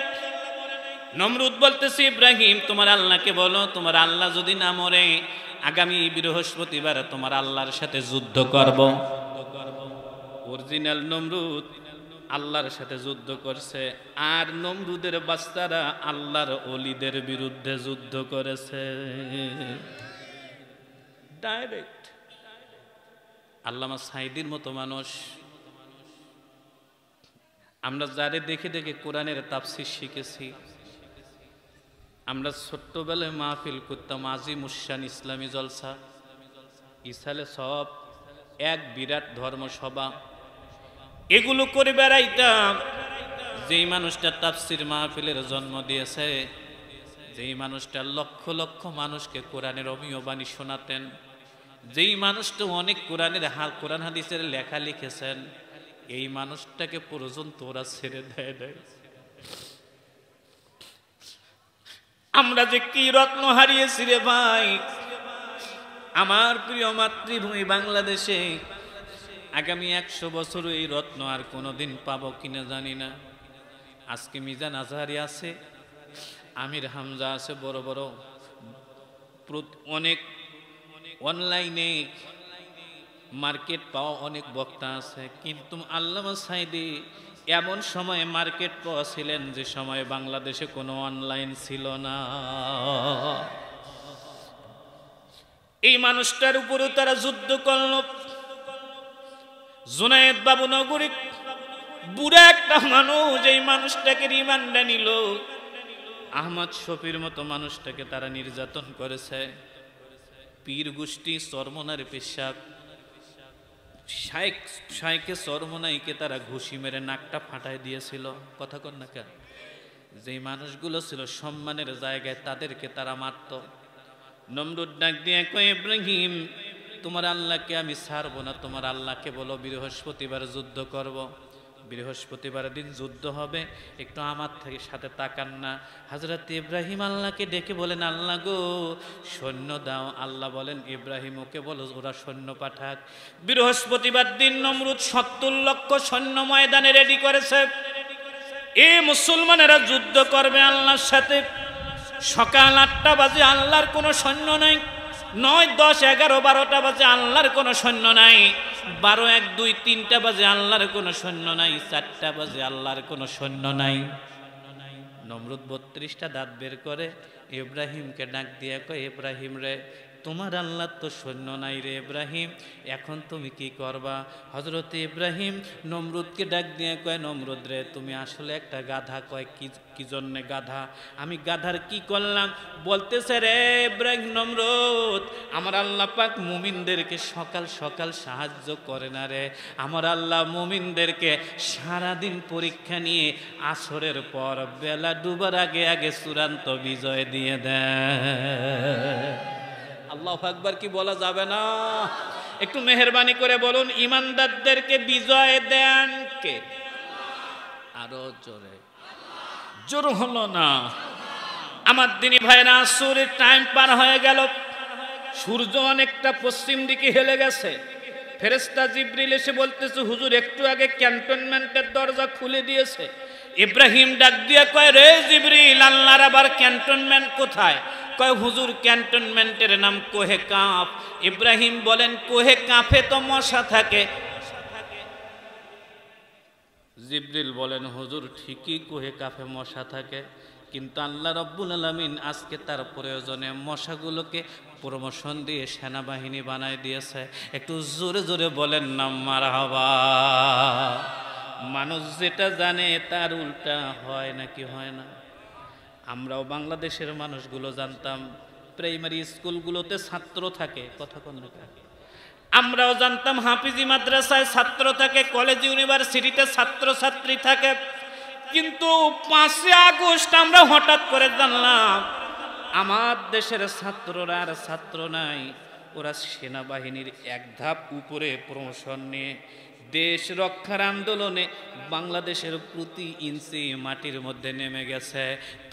নমরুদ বলতেছে, ইব্রাহিম তোমার আল্লাহকে বলো, তোমার আল্লাহ যদি না মরে আগামী বৃহস্পতিবার তোমার আল্লাহর সাথে যুদ্ধ করব। অরিজিনাল নমরুদ আল্লাহর সাথে যুদ্ধ করছে, আর নমরুদের বাচ্চারা আল্লাহর ওলিদের বিরুদ্ধে যুদ্ধ করেছে ডাইরেক্ট। আল্লামা সাঈদীর মতো মানুষ, আমরা যারে দেখে দেখে কোরআনের তাফসীর শিখেছি। আমরা ছোট্টবেলায় মাহফিল করতাম, আজিমুশান ইসলামী জলসা, ইসালে সব এক বিরাট ধর্মসভা, এগুলো করে বেড়াইতাম। যেই মানুষটা তাফসীর মাহফিলের জন্ম দিয়েছে, যেই মানুষটা লক্ষ লক্ষ মানুষকে কোরআনের অমীয় বাণী শোনাতেন, যেই মানুষটা অনেক কোরআন হাদিসের লেখা লিখেছেন, এই মানুষটাকে পর্যন্ত ওরা ছেড়ে দেয়। আমরা যে কি রত্ন হারিয়েছি রে ভাই। আমার প্রিয় মাতৃভূমি বাংলাদেশে আগামী 100 বছর এই রত্ন আর কোনোদিন পাবো কিনা জানি না। আজকে মিজান আজহারি আছে, আমির হামজা আছে, বড় বড় অনেক অনলাইনে মার্কেট পাওয়া অনেক বক্তা আছে, কিন্তু আল্লামা সাঈদী এমন সময়ে মার্কেট পাওয়া ছিলেন যে সময়ে বাংলাদেশে কোনো অনলাইন ছিল না। এই মানুষটার উপরও তারা যুদ্ধ করল। জুনায়েদ বাবু নগরী বুড়া একটা মানুষ, এই মানুষটাকে রিমান্ডে নিল। আহমদ শফির মতো মানুষটাকে তারা নির্যাতন করেছে। পীর গোষ্ঠী চরমনার পেশাব শাইখে চরমনাইকে তারা ঘুষি মেরে নাকটা ফাটাই দিয়েছিল। কথা কন না কেন? যেই মানুষগুলো ছিল সম্মানের জায়গায় তাদেরকে তারা মারত। নমরুদ ডাক দিয়ে কয়, ইব্রাহিম তোমার আল্লাহকে আমি ছাড়বো না, তোমার আল্লাহকে বলো বৃহস্পতিবার যুদ্ধ করব। বৃহস্পতিবার দিন যুদ্ধ হবে, একটু আমার থেকে সাথে তাকান না। হযরত ইব্রাহিম আল্লাহকে ডেকে বলেন, আল্লাহ গো সৈন্য দাও। আল্লাহ বলেন, ইব্রাহিম ওকে বলো ওরা সৈন্য পাঠাক। বৃহস্পতিবার দিন নমরুদ 70 লক্ষ সৈন্য ময়দানে রেডি করেছে। এই মুসলমানেরা যুদ্ধ করবে আল্লাহর সাথে। সকাল 8টা বাজে আল্লাহর কোনো সৈন্য নাই, 9, 10, 11, 12টা বাজে আল্লাহর কোনো সৈন্য নাই, 12, 1, 2, 3টা বাজে আল্লাহর কোনো সৈন্য নাই, 4টা বাজে আল্লাহর কোনো সৈন্য নাই। নমরুদ 32টা দাঁত বের করে ইব্রাহিমকে ডাক দিয়ে কয়, ইব্রাহিম রে তোমার আল্লাহর তো সৈন্য নাই রে ইব্রাহিম, এখন তুমি কি করবা? হযরত ইব্রাহিম নমরুদকে ডাক দিয়ে কয়, নমরুদ রে তুমি আসলে একটা গাধা। কয় কি জন্যে গাধা? আমি গাধার কি করলাম? বলতেছে, রে ইব্রাহিম নমরুদ, আমার আল্লাহ পাক মুমিনদেরকে সকাল সকাল সাহায্য করে না রে। আমার আল্লাহ মুমিনদেরকে সারাদিন পরীক্ষা নিয়ে আসরের পর বেলা ডুবার আগে আগে চূড়ান্ত বিজয় দিয়ে দেয়। আল্লাহু আকবার কি বলা যাবে না? একটু মেহেরবানি করে বলুন, ইমানদারদেরকে বিজয় দেন কে? আরো জোরে, জোর হলো না। আমার দিনী ভাইরা, আসরের টাইম পার হয়ে গেল, সূর্য অনেকটা পশ্চিম দিকে হেলে গেছে। ফেরেশতা জিবরিল এসে বলতেছে, হুজুর একটু আগে ক্যান্টনমেন্টের দরজা খুলে দিয়েছে। ইব্রাহিম ডাক দিয়ে কয়, রে জিবরিল, আল্লাহর আবার ক্যান্টনমেন্ট কোথায়? কয়, হুজুর ক্যান্টনমেন্টের নাম কোহে কাফ। ইব্রাহিম বলেন, কোহে কাফে তো মশা থাকে। জিবরিল বলেন, হুজুর ঠিকই কোহে কাফে মশা থাকে, কিন্তু আল্লাহ রাব্বুল আলামিন আজকে তার প্রয়োজনে মশাগুলোকে প্রমোশন দিয়ে সেনাবাহিনী বানায় দিয়েছে। একটু জোরে জোরে বলেন না মারহাবা। মানুষ যেটা জানে তার উল্টা হয় নাকি হয় না? আমরাও বাংলাদেশের মানুষগুলো জানতাম প্রাইমারি স্কুলগুলোতে ছাত্র থাকে। কথা কোন থাকে? আমরাও জানতাম হাফিজি মাদ্রাসায় ছাত্র থাকে, কলেজ ইউনিভার্সিটিতে ছাত্র ছাত্রী থাকে। কিন্তু 5 আগস্ট আমরা হঠাৎ করে জানলাম আমার দেশের ছাত্ররা আর ছাত্র নাই, ওরা সেনাবাহিনীর এক ধাপ উপরে প্রমোশন নিয়ে দেশ রক্ষার আন্দোলনে বাংলাদেশের প্রতি ইঞ্চি মাটির মধ্যে নেমে গেছে।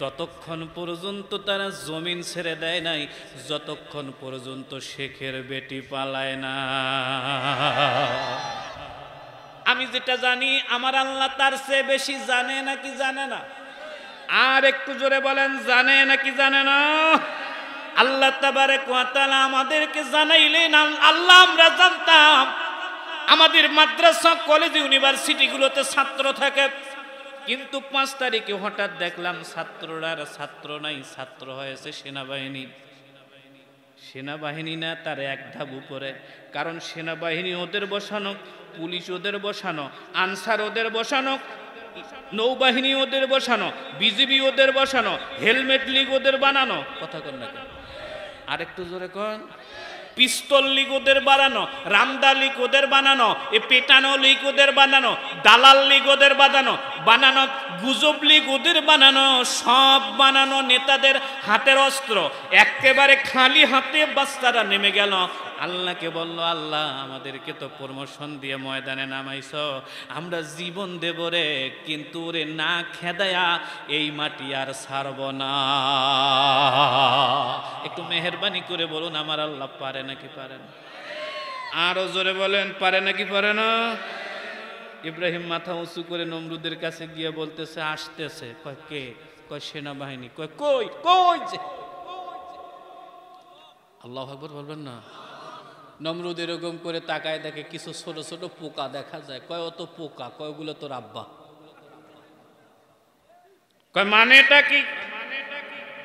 ততক্ষণ পর্যন্ত তারা জমিন ছেড়ে দেয় নাই যতক্ষণ পর্যন্ত শেখের বেটি পালায় না। আমি যেটা জানি আমার আল্লাহ তার চেয়ে বেশি জানে নাকি জানে না? আর একটু জোরে বলেন, জানে নাকি জানে না? আল্লাহ তাবারক ওয়া তাআলা আমাদেরকে জানাইলেন, আল্লাহ আমরা জানতাম আমাদের মাদ্রাসা কলেজ ইউনিভার্সিটিগুলোতে ছাত্র থাকে, কিন্তু 5 তারিখে হঠাৎ দেখলাম ছাত্ররা আর ছাত্র নাই, ছাত্র হয়েছে সেনাবাহিনী। সেনাবাহিনী না, তার এক ধাপ উপরে, কারণ সেনাবাহিনী ওদের বসানো, পুলিশ ওদের বসানো, আনসার ওদের বসানো, নৌবাহিনী ওদের বসানো, বিজিবি ওদের বসানো, হেলমেট লীগ ওদের বানানো, কথা কন না কেন? আরেকটু জোরে কন। পিস্তল লীগ ওদের বানানো, রামদা লীগ ওদের বানানো, এ পেটানো লীগ ওদের বানানো, দালাল লীগ ওদের বানানো, গুজব লীগ ওদের বানানো, সব বানানো নেতাদের হাতের অস্ত্র। একেবারে খালি হাতে বাচ্চারা নেমে গেল, আল্লাহকে বলল, আল্লাহ আমাদেরকে তো প্রমোশন দিয়ে ময়দানে নামাইছ, আমরা জীবন দেব রে, কিন্তু রে না খেদায়া এই মাটি আর ছাড়ব না। একটু মেহেরবানি করে বলুন, আমার আল্লাহ পারে নাকি পারে না? আরো জোরে বলেন, পারে নাকি পারে না? ইব্রাহিম মাথা উঁচু করে নমরুদের কাছে গিয়ে বলতেছে, আসতেছে। কয় কে? কয় সেনাবাহিনী। কয় কই কই যে? আল্লাহু আকবার বলবেন না? নমরুদ এরকম করে তাকায় দেখে কিছু ছোট ছোট পোকা দেখা যায়। কয় অত পোকা? কয় ওগুলো তোর আব্বা। কয় মানেটা কি?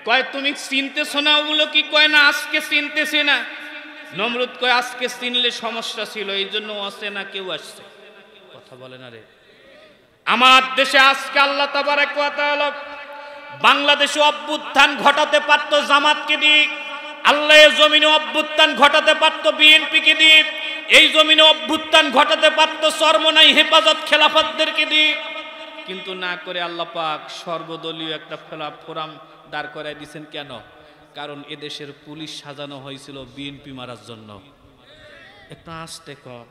কয় তুমি চিনতেছ না ওগুলো কি? কয় না আজকে চিনতেছি না। নমরুদ কয় আজকে চিনলে সমস্যা ছিল, এই জন্য আসে না, কেউ আসছে। কথা বলে না রে। আমার দেশে আজকে আল্লাহ তাবারক ওয়া তাআলা বাংলাদেশে অভ্যুত্থান ঘটাতে পারতো জামাতকে দিয়ে, আল্লাহ এই জমিনে অভ্যুত্থান ঘটাতে পারতো বিএনপিকে দিয়ে, এই জমিনে অভ্যুত্থান ঘটাতে পারতো চরমনাই হেফাজত খেলাফতদেরকে দিয়ে, কিন্তু না করে আল্লাহ পাক সর্বদলীয় একটা ফোরাম দাঁড় করায় দিয়েছেন। কেন? কারণ এদেশের পুলিশ সাজানো হয়েছিল বিএনপি মারার জন্য। একটু আস্তে কর।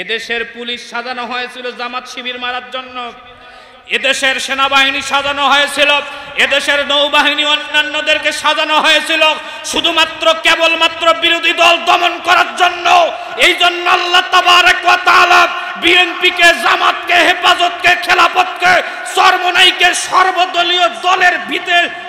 এদেশের পুলিশ সাজানো হয়েছিল জামাত শিবির মারার জন্য, এদেশের সেনাবাহিনী সাজানো হয়েছিল, এদেশের নৌবাহিনী অন্যান্যদেরকে সাজানো হয়েছিল শুধুমাত্র কেবলমাত্র বিরোধী দল দমন করার জন্য। এই জন্য আল্লাহ তাবারক ওয়া তাআলা বিএনপিকে, জামাতকে, হেফাজতকে, খেলাফতকে, চরমনাইকে সর্বদলীয় দলের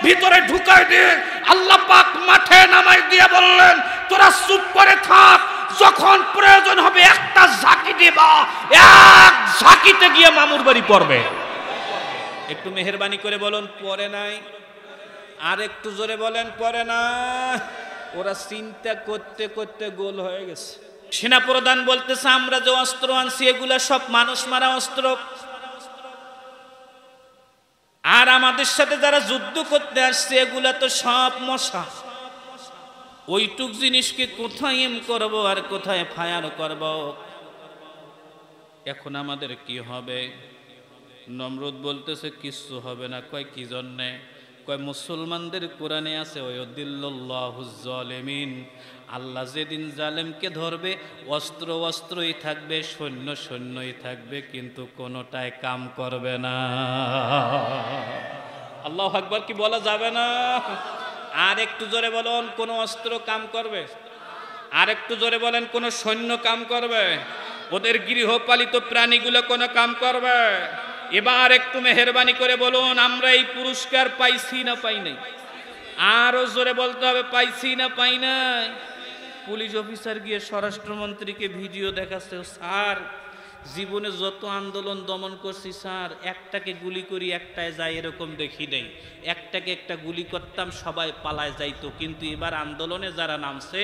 ভিতরে ঢুকায় দিয়ে আল্লাহ পাক মাঠে নামাই দিয়ে বললেন, তোরা চুপ করে থাক, যখন প্রয়োজন হবে একটা ঝাঁকি দিবা, এক ঝাঁকিতে গিয়ে মামুর বাড়ি পড়বে। একটু মেহেরবানি করে বলুন, পড়ে নাই? আর একটু জোরে বলেন, পড়ে না? ওরা চিন্তা করতে করতে গোল হয়ে গেছে। সেনাপ্রধান বলতেছে, আমরা যে অস্ত্র আনছি এগুলা সব মানুষ মারা অস্ত্র, আর আমাদের সাথে যারা যুদ্ধ করতে আসছে এগুলা তো সব মশা। ওইটুক জিনিসকে কোথায় এম করব আর কোথায় ফায়ার করব? এখন আমাদের কি হবে? নমরুদ বলতেছে, কিচ্ছু হবে না। কয় কি জন্যে? কয় মুসলমানদের কোরআনে আছে, ওয়ায়ুদিল্লুল্লাহুজ জালিমিন, আল্লাহ যেদিন জালেমকে ধরবে অস্ত্র অস্ত্রই থাকবে, সৈন্য সৈন্যই থাকবে, কিন্তু কোনোটাই কাম করবে না। আল্লাহু আকবার কি বলা যাবে না? আর একটু জোরে বলুন, কোন অস্ত্র কাম করবে? আর একটু জোরে বলেন, কোন সৈন্য কাম করবে? ওদের গৃহপালিত প্রাণীগুলো কোন কাম করবে? এবার একটু মেহেরবানি করে বলুন, আমরা এই পুরস্কার পাইছি না পাই নাই? আরো জোরে বলতে হবে, পাইছি না পাই নাই? পুলিশ অফিসার গিয়ে স্বরাষ্ট্রমন্ত্রীকে ভিডিও দেখাচ্ছে, স্যার জীবনে যত আন্দোলন দমন করছি স্যার, একটাকে গুলি করি একটায় যায় এরকম দেখি নেই। একটাকে একটা গুলি করতাম সবাই পালায় যাইতো, কিন্তু এবার আন্দোলনে যারা নামছে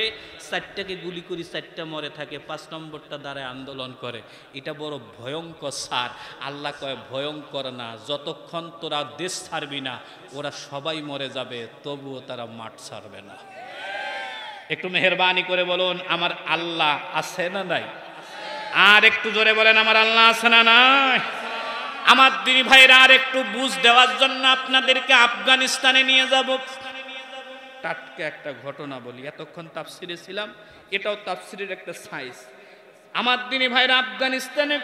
4টাকে গুলি করি 4টা মরে থাকে, 5 নম্বরটা দ্বারা আন্দোলন করে। এটা বড় ভয়ঙ্কর স্যার। আল্লাহ কয় ভয়ঙ্কর না, যতক্ষণ তোরা দেশ ছাড়বি না ওরা সবাই মরে যাবে, তবুও তারা মাঠ ছাড়বে না। একটু মেহেরবানি করে বলুন, আমার আল্লাহ আছে না নাই? আর একটু জোরে বলেন, আমার আল্লাহ আছে না নাই? আমার দিনী ভাইরা, আর একটু বুঝ দেওয়ার জন্য আপনাদেরকে আফগানিস্তানে নিয়ে যাব। টাটকা একটা ঘটনা বলি, এতক্ষণ তাফসিরে ছিলাম, এটাও তাফসিরের একটা সাইজ। আমার দিনী ভাইরা, আফগানিস্তানে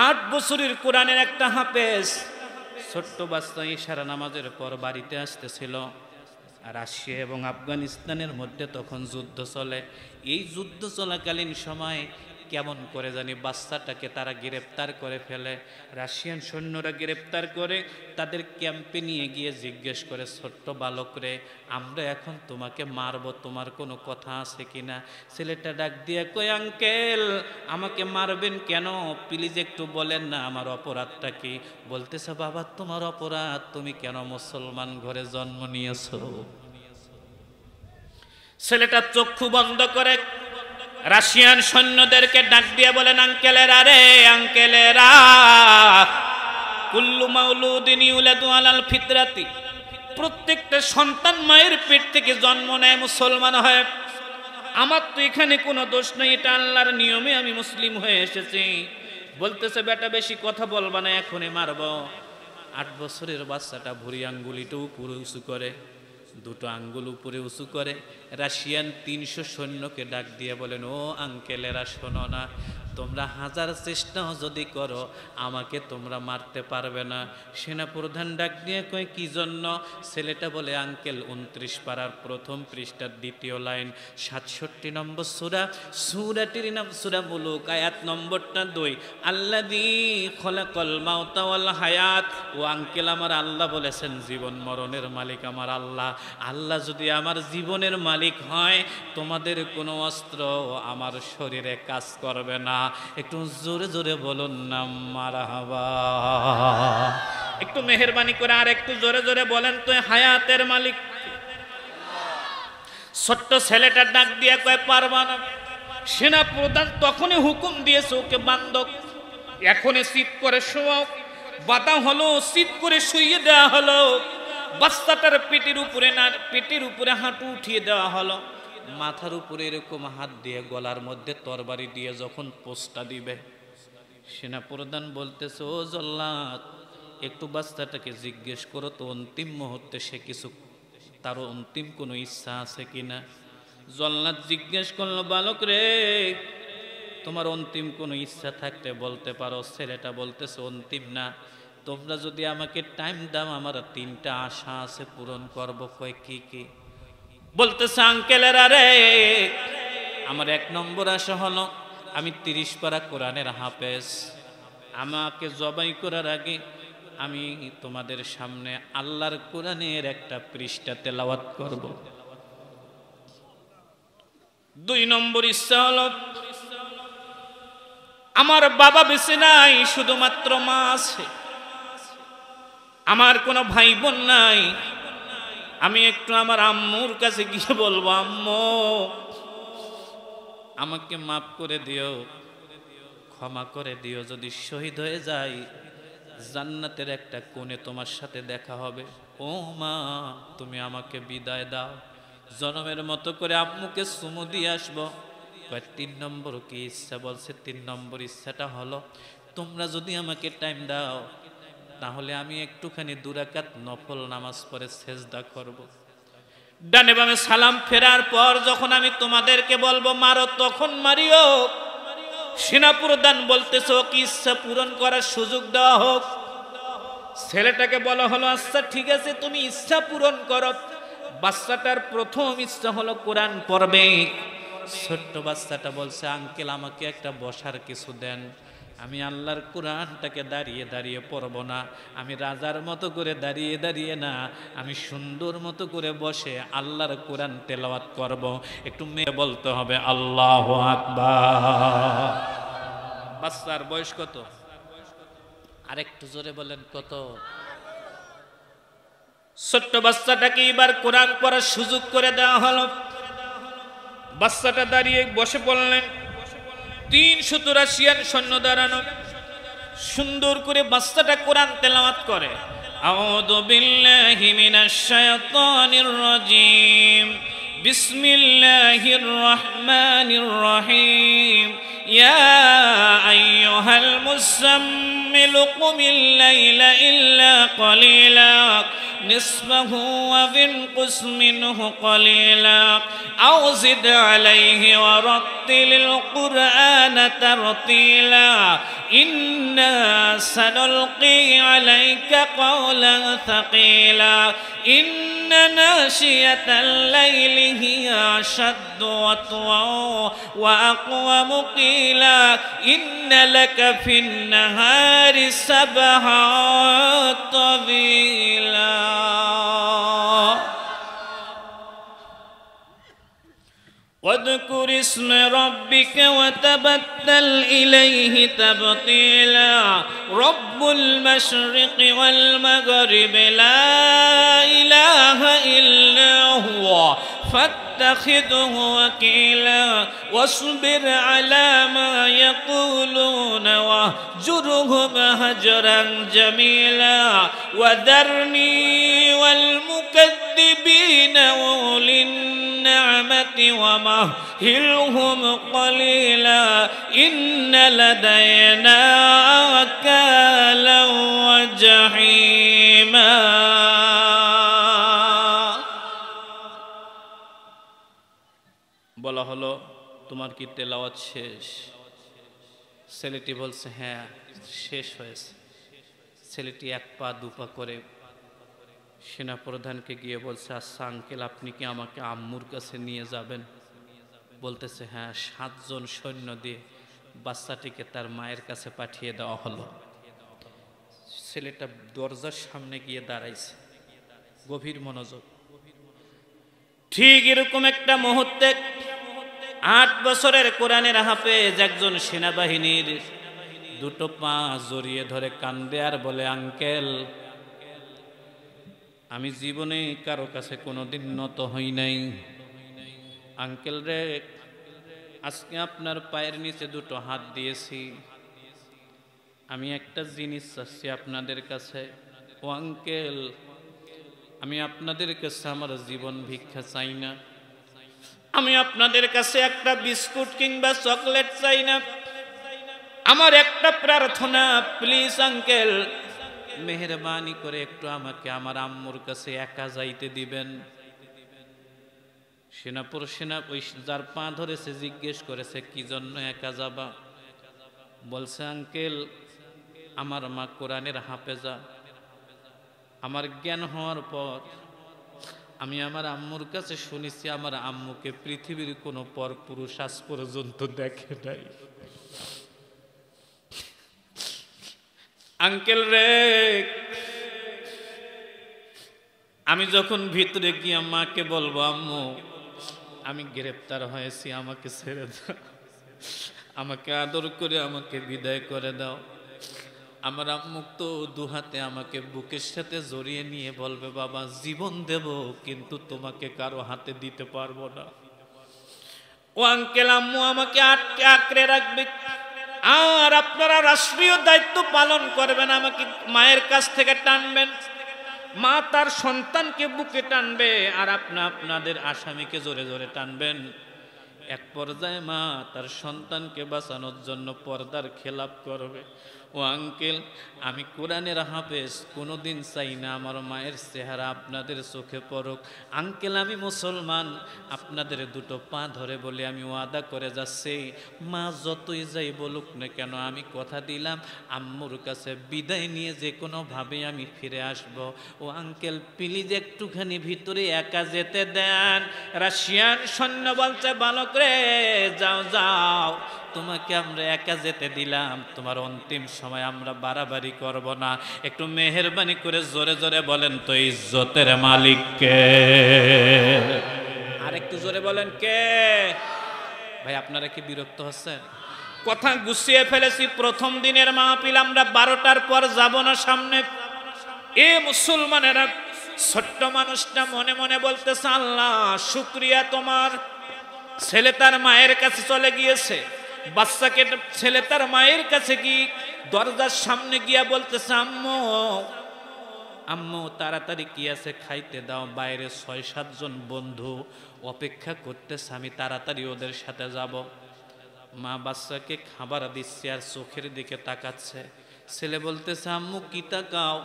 8 বছরের কোরআনের একটা হাফেজ ছোট্ট বাচ্চা ইশারা নামাজের পর বাড়িতে আসতেছিল। আর রাশিয়া এবং আফগানিস্তানের মধ্যে তখন যুদ্ধ চলে। এই যুদ্ধ চলাকালীন সময় কেমন করে জানি বাচ্চাটাকে তারা গ্রেপ্তার করে ফেলে। রাশিয়ান সৈন্যরা গ্রেপ্তার করে তাদের ক্যাম্পে নিয়ে গিয়ে জিজ্ঞেস করে, ছোট্ট বালক রে, আমরা এখন তোমাকে মারব, তোমার কোনো কথা আছে কিনা? ছেলেটা ডাক দিয়ে কয়, আঙ্কেল আমাকে মারবেন কেন, প্লিজ একটু বলেন না আমার অপরাধটা কি? বলতেছে, বাবা তোমার অপরাধ, তুমি কেন মুসলমান ঘরে জন্ম নিয়েছো? ছেলেটা চক্ষু বন্ধ করে রাশিয়ান সৈন্যদেরকে ডাক দিয়ে বলেন, আঙ্কেলেরা রে, আঙ্কেলেরা, কুল্লু মাউলুদিন ইউলাদু আলাল ফিতরাতি, প্রত্যেকটা সন্তান মায়ের পেট থেকে জন্ম নেয় মুসলমান হয়। আমার তো এখানে কোনো দোষ নেই, এটা আল্লাহর নিয়মে আমি মুসলিম হয়ে এসেছি। বলতেছে, বেটা বেশি কথা বলবা না, এখনই মারব। 8 বছরের বাচ্চাটা ভুঁড়ি আঙ্গুলিটা উপরে উঁচু করে, দুটো আঙ্গুল উপরে উঁচু করে রাশিয়ান 300 সৈন্যকে ডাক দিয়ে বলেন, ও আঙ্কেলেরা শোনো না, তোমরা 1000 চেষ্টাও যদি করো আমাকে তোমরা মারতে পারবে না। সেনাপ্রধান ডাক দিয়ে কয়, কি জন্য? ছেলেটা বলে, আঙ্কেল 29 পারার 1ম পৃষ্ঠার 2য় লাইন, 67 নম্বর সূরা, সূরাটির নাম সূরা মুলুক, আয়াত নম্বরটা 2, আল্লাযী খলাকাল মাউতা ওয়াল হায়াত। ও আঙ্কেল, আমার আল্লাহ বলেছেন জীবন মরণের মালিক আমার আল্লাহ। আল্লাহ যদি আমার জীবনের মালিক হয়, তোমাদের কোনো অস্ত্র আমার শরীরে কাজ করবে না। একটু জোরে জোরে বলুন না মারহাবা। একটু মেহেরবানি করে আর একটু জোরে জোরে বলেন তো, হায়াতের মালিক। ছোট্ট ছেলেটা ডাক দিয়ে কয়, পারবা না। সেনা প্রধান তখনই হুকুম দিয়েছে, ওকে বান্ধব, এখনই চিৎ করে শোয়াও। বাধা হলো, চিৎ করে শুইয়ে দেওয়া হলো। বাচ্চাটার পেটের উপরে না, পেটের উপরে হাঁটু উঠিয়ে দেওয়া হলো। মাথার উপরে এরকম হাত দিয়ে গলার মধ্যে তরবারি দিয়ে যখন পোস্টটা দিবে, সেনাপ্রধান বলতেছে, ও জল্লাদ, একটু বাচ্চাটাকে জিজ্ঞেস করো তো অন্তিম মুহূর্তে সে কিছু, তার অন্তিম কোনো ইচ্ছা আছে কিনা। জল্লাদ জিজ্ঞেস করলো, বালক রে, তোমার অন্তিম কোনো ইচ্ছা থাকতে বলতে পারো। ছেলেটা বলতেছে, অন্তিম না, তোমরা যদি আমাকে টাইম দাও আমার 3টা আশা আছে, পূরণ করবো। কয়, কি কি? বলতেছে, আঙ্কেলেরা রে, আমার 1 নম্বর আশা হলো আমি 30 পারা কোরআনের হাফেজ। আমাকে জবাই করার আগে আমি তোমাদের সামনে আল্লাহর কোরআনের একটা পৃষ্ঠা তেলাওয়াত করব। 2 নম্বর ইচ্ছা হলো আমার বাবা বেঁচে নাই, শুধুমাত্র মা আছে, আমার কোনো ভাই বোন নাই। আমি একটু আমার আম্মুর কাছে গিয়ে বলবো, আম্মু আমাকে মাফ করে দিও, ক্ষমা করে দিও, যদি শহীদ হয়ে যাই জান্নাতের একটা কোণে তোমার সাথে দেখা হবে। ও মা, তুমি আমাকে বিদায় দাও, জনমের মতো করে আম্মুকে চুমু দিয়ে আসবো। 3 নম্বর কি ইচ্ছা? বলছে 3 নম্বর ইচ্ছাটা হলো, তোমরা যদি আমাকে টাইম দাও তাহলে আমি একটুখানি 2 রাকাত নফল নামাজ পড়ে সেজদা করব। ডানে বামে সালাম ফেরার পর যখন আমি তোমাদেরকে বলবো মারো, তখন মারিও। সেনাপ্রধান বলতেছে, কি ইচ্ছা পূরণ করার সুযোগ দেওয়া হোক। ছেলেটাকে বলা হলো, আচ্ছা ঠিক আছে, তুমি ইচ্ছা পূরণ করো। বাচ্চাটার প্রথম ইচ্ছা হলো কোরআন পড়বে। ছোট্ট বাচ্চাটা বলছে, আঙ্কেল আমাকে একটা বসার কিছু দেন, আমি আল্লাহর কোরআনটাকে দাঁড়িয়ে দাঁড়িয়ে পড়ব না, আমি রাজার মতো করে দাঁড়িয়ে দাঁড়িয়ে না, আমি সুন্দর মতো করে বসে আল্লাহর কোরআন তেলাওয়াত করব। একটু মেয়ে বলতে হবে আল্লাহু আকবার। বাচ্চার বয়স কত? আরেকটু জোরে বলেন, কত? ছোট্ট বাচ্চাটাকে এবার কোরআন পড়ার সুযোগ করে দেওয়া হলো। বাচ্চাটা দাঁড়িয়ে বসে পড়লেন। 300 রাশিয়ান সৈন্য দাঁড়ানো, সুন্দর করে বাচ্চাটা কোরআন তেলাওয়াত করে। আউযু বিল্লাহি মিনাশ শাইতানির রাজীম, বিসমিল্লাহির রহমানির রহিম। ইয়া আইয়ুহাল মুযাম্মিল কুমিল লাইলা ইল্লা ক্বালিলা نصفه وانقص منه قليلا أو زد عليه ورتل القرآن ترتيلا إنا سنلقي عليك قولا ثقيلا إن ناشية الليل هي أشد وطئا وأقوم قيلا إن لك في النهار سبحا طويلا واذكر اسم ربك وتبتل إليه تبتيلا رب المشرق والمغرب لا إله إلا هو فاتخذه وكيلا واصبر على ما يقولون واهجرهم هجرا جميلا وذرني والمكذبين وأولي النعمة ومهلهم قليلا إن لدينا أنكالا وجحيما বলা হলো তোমার কি তেলাওয়াত শেষ? ছেলেটি বলছে হ্যাঁ শেষ হয়েছে। ছেলেটি এক পা দুপা করে সেনাপ্রধানকে গিয়ে বলছে আচ্ছা আঙ্কেল আপনি কি আমাকে আম্মুর কাছে নিয়ে যাবেন? বলতেছে হ্যাঁ। 7 জন সৈন্য দিয়ে বাচ্চাটিকে তার মায়ের কাছে পাঠিয়ে দেওয়া হলো। ছেলেটা দরজার সামনে গিয়ে দাঁড়াইছে, গভীর মনোযোগ। ঠিক এরকম একটা মুহূর্তে 8 বছরের কোরআনের হাফেজ একজন সেনাবাহিনীর দুটো পা জড়িয়ে ধরে কান্দে আর বলে আঙ্কেল আমি জীবনে কারো কাছে কোনোদিন নত হই নাই। আঙ্কেল রে আজকে আপনার পায়ের নিচে দুটো হাত দিয়েছি, আমি একটা জিনিস চাচ্ছি আপনাদের কাছে। ও আঙ্কেল আমি আপনাদের কাছে আমার জীবন ভিক্ষা চাই না, আমি আপনাদের কাছে একটা বিস্কুট কিংবা চকলেট চাই না, আমার একটা প্রার্থনা প্লিজ আঙ্কেল মেহেরবানি করে একটু আমাকে আমার আম্মুর কাছে একা যাইতে দিবেন। সেনা ওই যার পা ধরেছে জিজ্ঞেস করেছে কি জন্য একা যাবা? বলছে আঙ্কেল আমার মা কোরআনের হাফেজা, আমার জ্ঞান হওয়ার পর আমি আমার আম্মুর কাছে শুনেছি আমার আম্মুকে পৃথিবীর কোনো পরপুরুষ আজ পর্যন্ত দেখে নাই। আঙ্কেল রে আমি যখন ভিতরে গিয়ে মাকে বলবো আম্মু আমি গ্রেপ্তার হয়েছি, আমাকে ছেড়ে দাও, আমাকে আদর করে আমাকে বিদায় করে দাও, আমার আম্মু তো দুহাতে আমাকে বুকের সাথে জড়িয়ে নিয়ে বলবে বাবা জীবন দেব কিন্তু তোমাকে কারো হাতে দিতে পারবো না। ও আঙ্কেল আম্মু আমাকে আটকে আঁকড়ে রাখবে আর আপনারা রাষ্ট্রীয় দায়িত্ব পালন করবেন, আমাকে মায়ের কাছ থেকে টানবেন, মা তার সন্তানকে বুকে টানবে আর আপনাদের আসামিকে জোরে জোরে টানবেন। এক পর্যায়ে মা তার সন্তানকে বাঁচানোর জন্য পর্দার খেলাপ করবে। ও আঙ্কেল আমি কোরআনের হাফেজ, কোনোদিন চাই না আমার মায়ের চেহারা আপনাদের চোখে পড়ুক। আঙ্কেল আমি মুসলমান, আপনাদের দুটো পা ধরে বলে আমি ওয়াদা করে যাচ্ছি মা যতই যাই বলুক না কেন আমি কথা দিলাম আম্মুর কাছে বিদায় নিয়ে যে কোনোভাবে আমি ফিরে আসব। ও আঙ্কেল প্লিজ একটুখানি ভিতরে একা যেতে দেন। রাশিয়ান সৈন্য বলছে বালক রে যাও যাও, তোমাকে আমরা একা যেতে দিলাম, তোমার অন্তিম সময় আমরা বাড়াবাড়ি করব না, একটু মেহেরবানি করে জোরে জোরে বলেন তো ইজ্জতের মালিক কে? আর একটু জোরে বলেন কে? ভাই আপনারা কি বিরক্ত হচ্ছেন? কথা গুছিয়ে ফেলেছি, প্রথম দিনের মাহফিল, আমরা 12টার পর যাব না সামনে। এ মুসলমানেরা ছোট্ট মানুষটা মনে মনে বলতেছে আল্লাহ শুকরিয়া তোমার, ছেলে তার মায়ের কাছে চলে গিয়েছে। বাচ্চাকে ছেলে তার মায়ের কাছে গিয়ে দরজার সামনে গিয়া বলতেছে আম্মু আম্মু তাড়াতাড়ি কি আছে খাইতে দাও, বাইরে 6-7 জন বন্ধু অপেক্ষা করতেছে, আমি তাড়াতাড়ি ওদের সাথে যাব। মা বাচ্চাকে খাবার দিচ্ছে আর চোখের দিকে তাকাচ্ছে। ছেলে বলতেছে আম্মু কি তাকাও?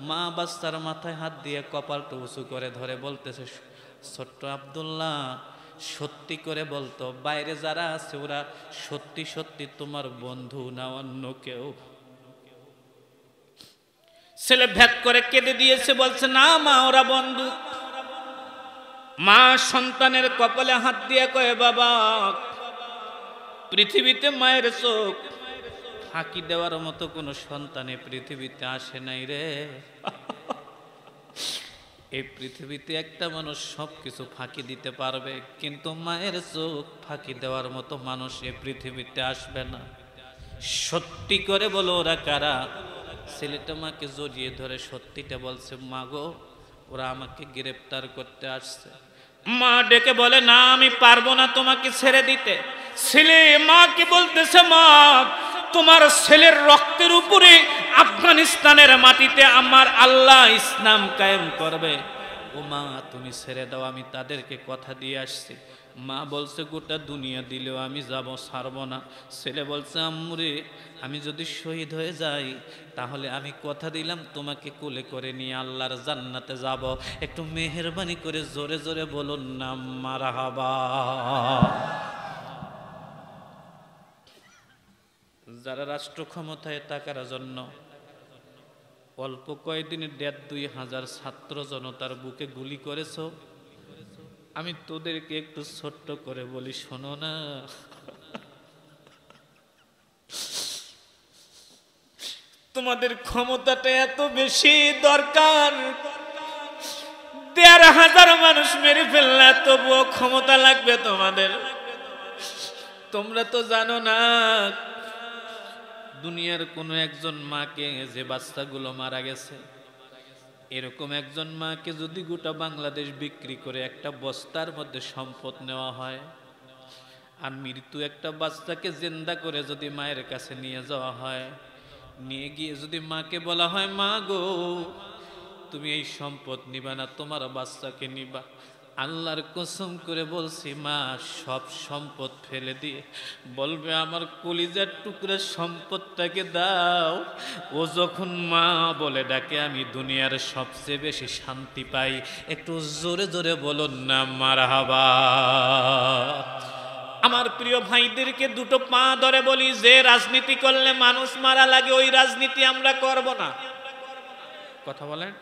মা বাচ্চার মাথায় হাত দিয়ে কপালটা উঁচু করে ধরে বলতেছে ছোট্ট আব্দুল্লাহ সত্যি করে বলতো বাইরে যারা আছে ওরা সত্যি সত্যি তোমার বন্ধু না অন্য কেউ? ছেলে ভ্যাট করে কেঁদে দিয়েছে, বলছে না মা ওরা বন্ধু। মা সন্তানের কপালে হাত দিয়ে কয়, বাবা পৃথিবীতে মায়ের চোখ ফাঁকি দেওয়ার মতো কোনো সন্তানে পৃথিবীতে আসে নাই রে। এই পৃথিবীতে একটা মানুষ সবকিছু ফাঁকি দিতে পারবে, কিন্তু মায়ের চোখ ফাঁকি দেওয়ার মতো মানুষ এই পৃথিবীতে আসবে না। সত্যি করে বলো ওরা কারা? ছেলেটা মাকে জড়িয়ে ধরে সত্যিটা বলছে, মা গো ওরা আমাকে গ্রেফতার করতে আসছে। মা ডেকে বলে, না আমি পারবো না তোমাকে ছেড়ে দিতে। ছেলে মাকে বলতেছে, মা তোমার ছেলের রক্তের উপরে আফগানিস্তানের মাটিতে আমার আল্লাহ ইসলাম কায়েম করবে। ও মা তুমি ছেড়ে দাও, আমি তাদেরকে কথা দিয়ে আসছি। মা বলছে, গোটা দুনিয়া দিলেও আমি যাব, ছাড়ব না। ছেলে বলছে, আম্মুরে আমি যদি শহীদ হয়ে যাই তাহলে আমি কথা দিলাম তোমাকে কোলে করে নিয়ে আল্লাহর জান্নাতে যাব। একটু মেহেরবানি করে জোরে জোরে বলুন না মারহাবা। যারা রাষ্ট্র ক্ষমতায় থাকার জন্য অল্প কয়েকদিনে ১,৫-২,০০০ ছাত্র জনতার বুকে গুলি করেছ, আমি তোদেরকে একটু ছোট্ট করে বলি, শোনো না। তোমাদের ক্ষমতাটা এত বেশি দরকার, ১,৫০০ মানুষ মেরে ফেললে তবুও ক্ষমতা লাগবে তোমাদের। তোমরা তো জানো না দুনিয়ার কোনো একজন মাকে, যে বাচ্চাগুলো মারা গেছে, এরকম একজন মাকে যদি গোটা বাংলাদেশ বিক্রি করে একটা বস্তার মধ্যে সম্পদ নেওয়া হয়, আর মৃত্যু একটা বাচ্চাকে জিন্দা করে যদি মায়ের কাছে নিয়ে যাওয়া হয়, নিয়ে গিয়ে যদি মাকে বলা হয়, মা গো তুমি এই সম্পদ নিবা না, তোমার বাচ্চাকে নিবা, আল্লাহর কসম করে বলছি মা সব সম্পদ ফেলে দিয়ে বলবে, আমার কলিজার টুকরা সম্পদটাকে দাও। ও যখন মা বলে ডাকে আমি দুনিয়ার সবচেয়ে বেশি শান্তি পাই। একটু জোরে জোরে বলুন না মারহাবা। আমার প্রিয় ভাইদেরকে দুটো পা ধরে বলি, যে রাজনীতি করলে মানুষ মারা লাগে ওই রাজনীতি আমরা করব না। কথা বলেন,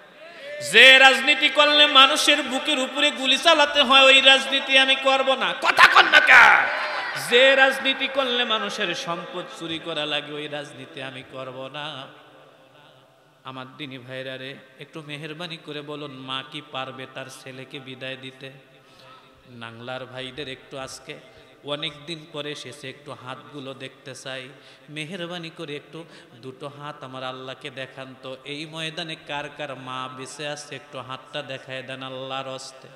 যে রাজনীতি করলে মানুষের বুকের উপরে গুলি চালাতে হয় ওই রাজনীতি আমি করব না। কথা কন না কা? যে রাজনীতি করলে মানুষের সম্পদ চুরি করা লাগে ওই রাজনীতি আমি করব না। আমার দিনী ভাইরা রে, একটু মেহেরবানি করে বলুন, মা কি পারবে তার ছেলেকে বিদায় দিতে? নাংলার ভাইদের একটু আজকে অনেক দিন পরে এসেছে, একটু হাতগুলো দেখতে চাই। মেহেরবানি করে একটু দুটো হাত আমার আল্লাহকে দেখান তো। এই ময়দানে কার কার মা বেঁচে আছে একটু হাতটা দেখায় দেন আল্লাহর হস্তে।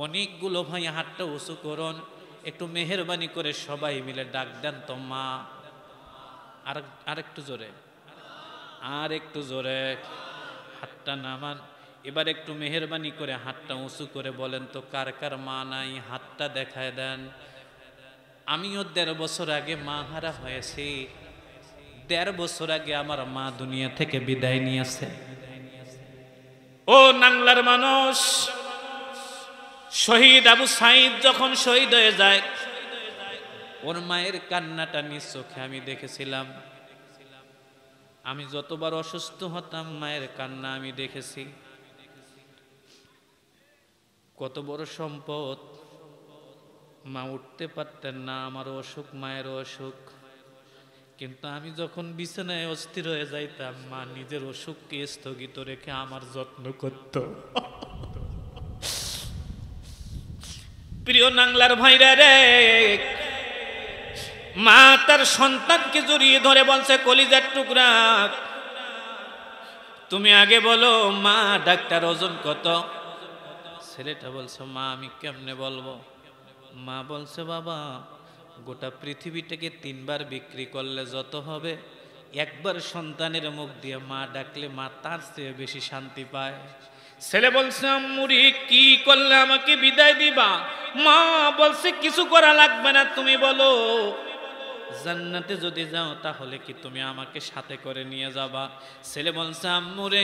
অনেকগুলো ভাই হাতটা উঁচু করুন, একটু মেহেরবানি করে সবাই মিলে ডাক দেন তো মা। আর একটু জোরে, আর একটু জোরে হাতটা নামান। এবার একটু মেহেরবানি করে হাতটা উঁচু করে বলেন তো কার কার মা নাই, হাতটা দেখায় দেন। আমিও ১.৫ বছর আগে মা হারা হয়েছি। ১.৫ বছর আগে আমার মা দুনিয়া থেকে বিদায় নিয়েছে। ও নাংলার মানুষ, শহীদ আবু সাইদ যখন শহীদ হয়ে যায় ওর মায়ের কান্নাটা নিজ চোখে আমি দেখেছিলাম। আমি যতবার অসুস্থ হতাম মায়ের কান্না আমি দেখেছি। কত বড় সম্পদ, মা উঠতে পারতেন না, আমারও অসুখ, মায়েরও অসুখ, কিন্তু আমি যখন বিছানায় অস্থির হয়ে যাইতাম মা নিজের অসুখকে স্থগিত রেখে আমার যত্ন করত। প্রিয় নাংলার ভাইরা রে, মা তার সন্তানকে জড়িয়ে ধরে বলছে, কলিজার টুকরা তুমি আগে বলো মা ডাক্তার ওজন কত? ছেলেটা বলছে, মা আমি কেমনে বলবো? মা বলছে, বাবা গোটা পৃথিবীটাকে ৩ বার বিক্রি করলে যত হবে, একবার সন্তানের মুখ দিয়ে মা ডাকলে মা তার চেয়ে বেশি শান্তি পায়। ছেলে বলছে, আম্মুরি কি করলে আমাকে বিদায় দিবা? মা বলছে, কিছু করা লাগবে না, তুমি বলো জান্নাতে যদি যাও তাহলে কি তুমি আমাকে সাথে করে নিয়ে যাবা? ছেলে বলছে, আম্মুরে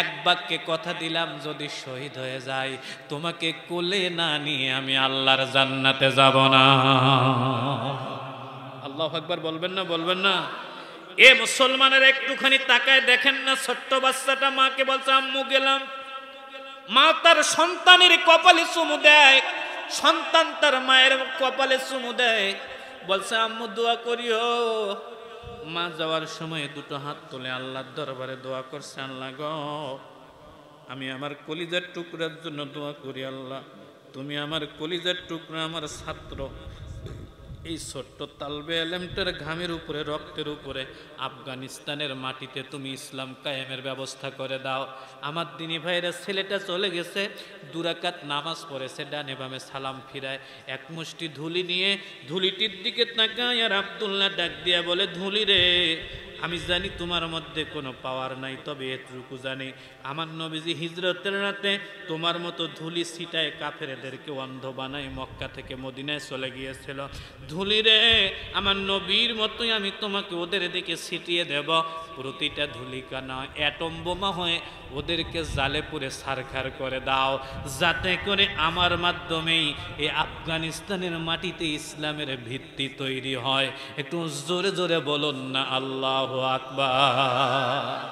এক বাক্যে কথা দিলাম, যদি শহীদ হয়ে যাই তোমাকে কোলে না নিয়ে আমি আল্লাহর জান্নাতে যাব না। আল্লাহু আকবার বলবেন না? বলবেন না? এ মুসলমানের একটুখানি তাকায় দেখেন না, ছোট্ট বাচ্চাটা মাকে বলছে, আম্মু গেলাম। মা তার সন্তানের কপালে চুমু দেয়, সন্তান তার মায়ের কপালে চুমু দেয়, বলছে আম্মু দোয়া করিও। মা যাওয়ার সময় দুটো হাত তুলে আল্লাহর দরবারে দোয়া করছে, আল্লাহ গো আমি আমার কলিজার টুকরার জন্য দোয়া করি, আল্লাহ তুমি আমার কলিজার টুকরা আমার ছাত্র এই ছোট্ট তালবে এলেমটার ঘামের উপরে রক্তের উপরে আফগানিস্তানের মাটিতে তুমি ইসলাম কায়েমের ব্যবস্থা করে দাও। আমার দিনী ভাইরা ছেলেটা চলে গেছে, দুরাকাত নামাজ পড়েছে, ডানে বামে সালাম ফিরায়, এক মুষ্টি ধুলি নিয়ে ধুলিটির দিকে তাকায় আর আব্দুল্লাহ ডাক দিয়া বলে, ধুলি রে আমি জানি তোমার মধ্যে কোনো পাওয়ার নাই, তবে এটুকু জানি আমার নবীজি হিজরতের রাতে তোমার মতো ধুলি ছিটায় কাফেরদেরকে অন্ধ বানায় মক্কা থেকে মদিনায় চলে গিয়েছিল। ধুলি রে আমার নবীর মতোই আমি তোমাকে ওদের দিকে ছিটিয়ে দেব, প্রতিটা ধুলিকা নয় অ্যাটম বোমা হয়ে ওদেরকে জালে পুরে ছারখার করে দাও, যাতে করে আমার মাধ্যমেই এই আফগানিস্তানের মাটিতে ইসলামের ভিত্তি তৈরি হয়। একটু জোরে জোরে বলুন না আল্লাহু আকবার।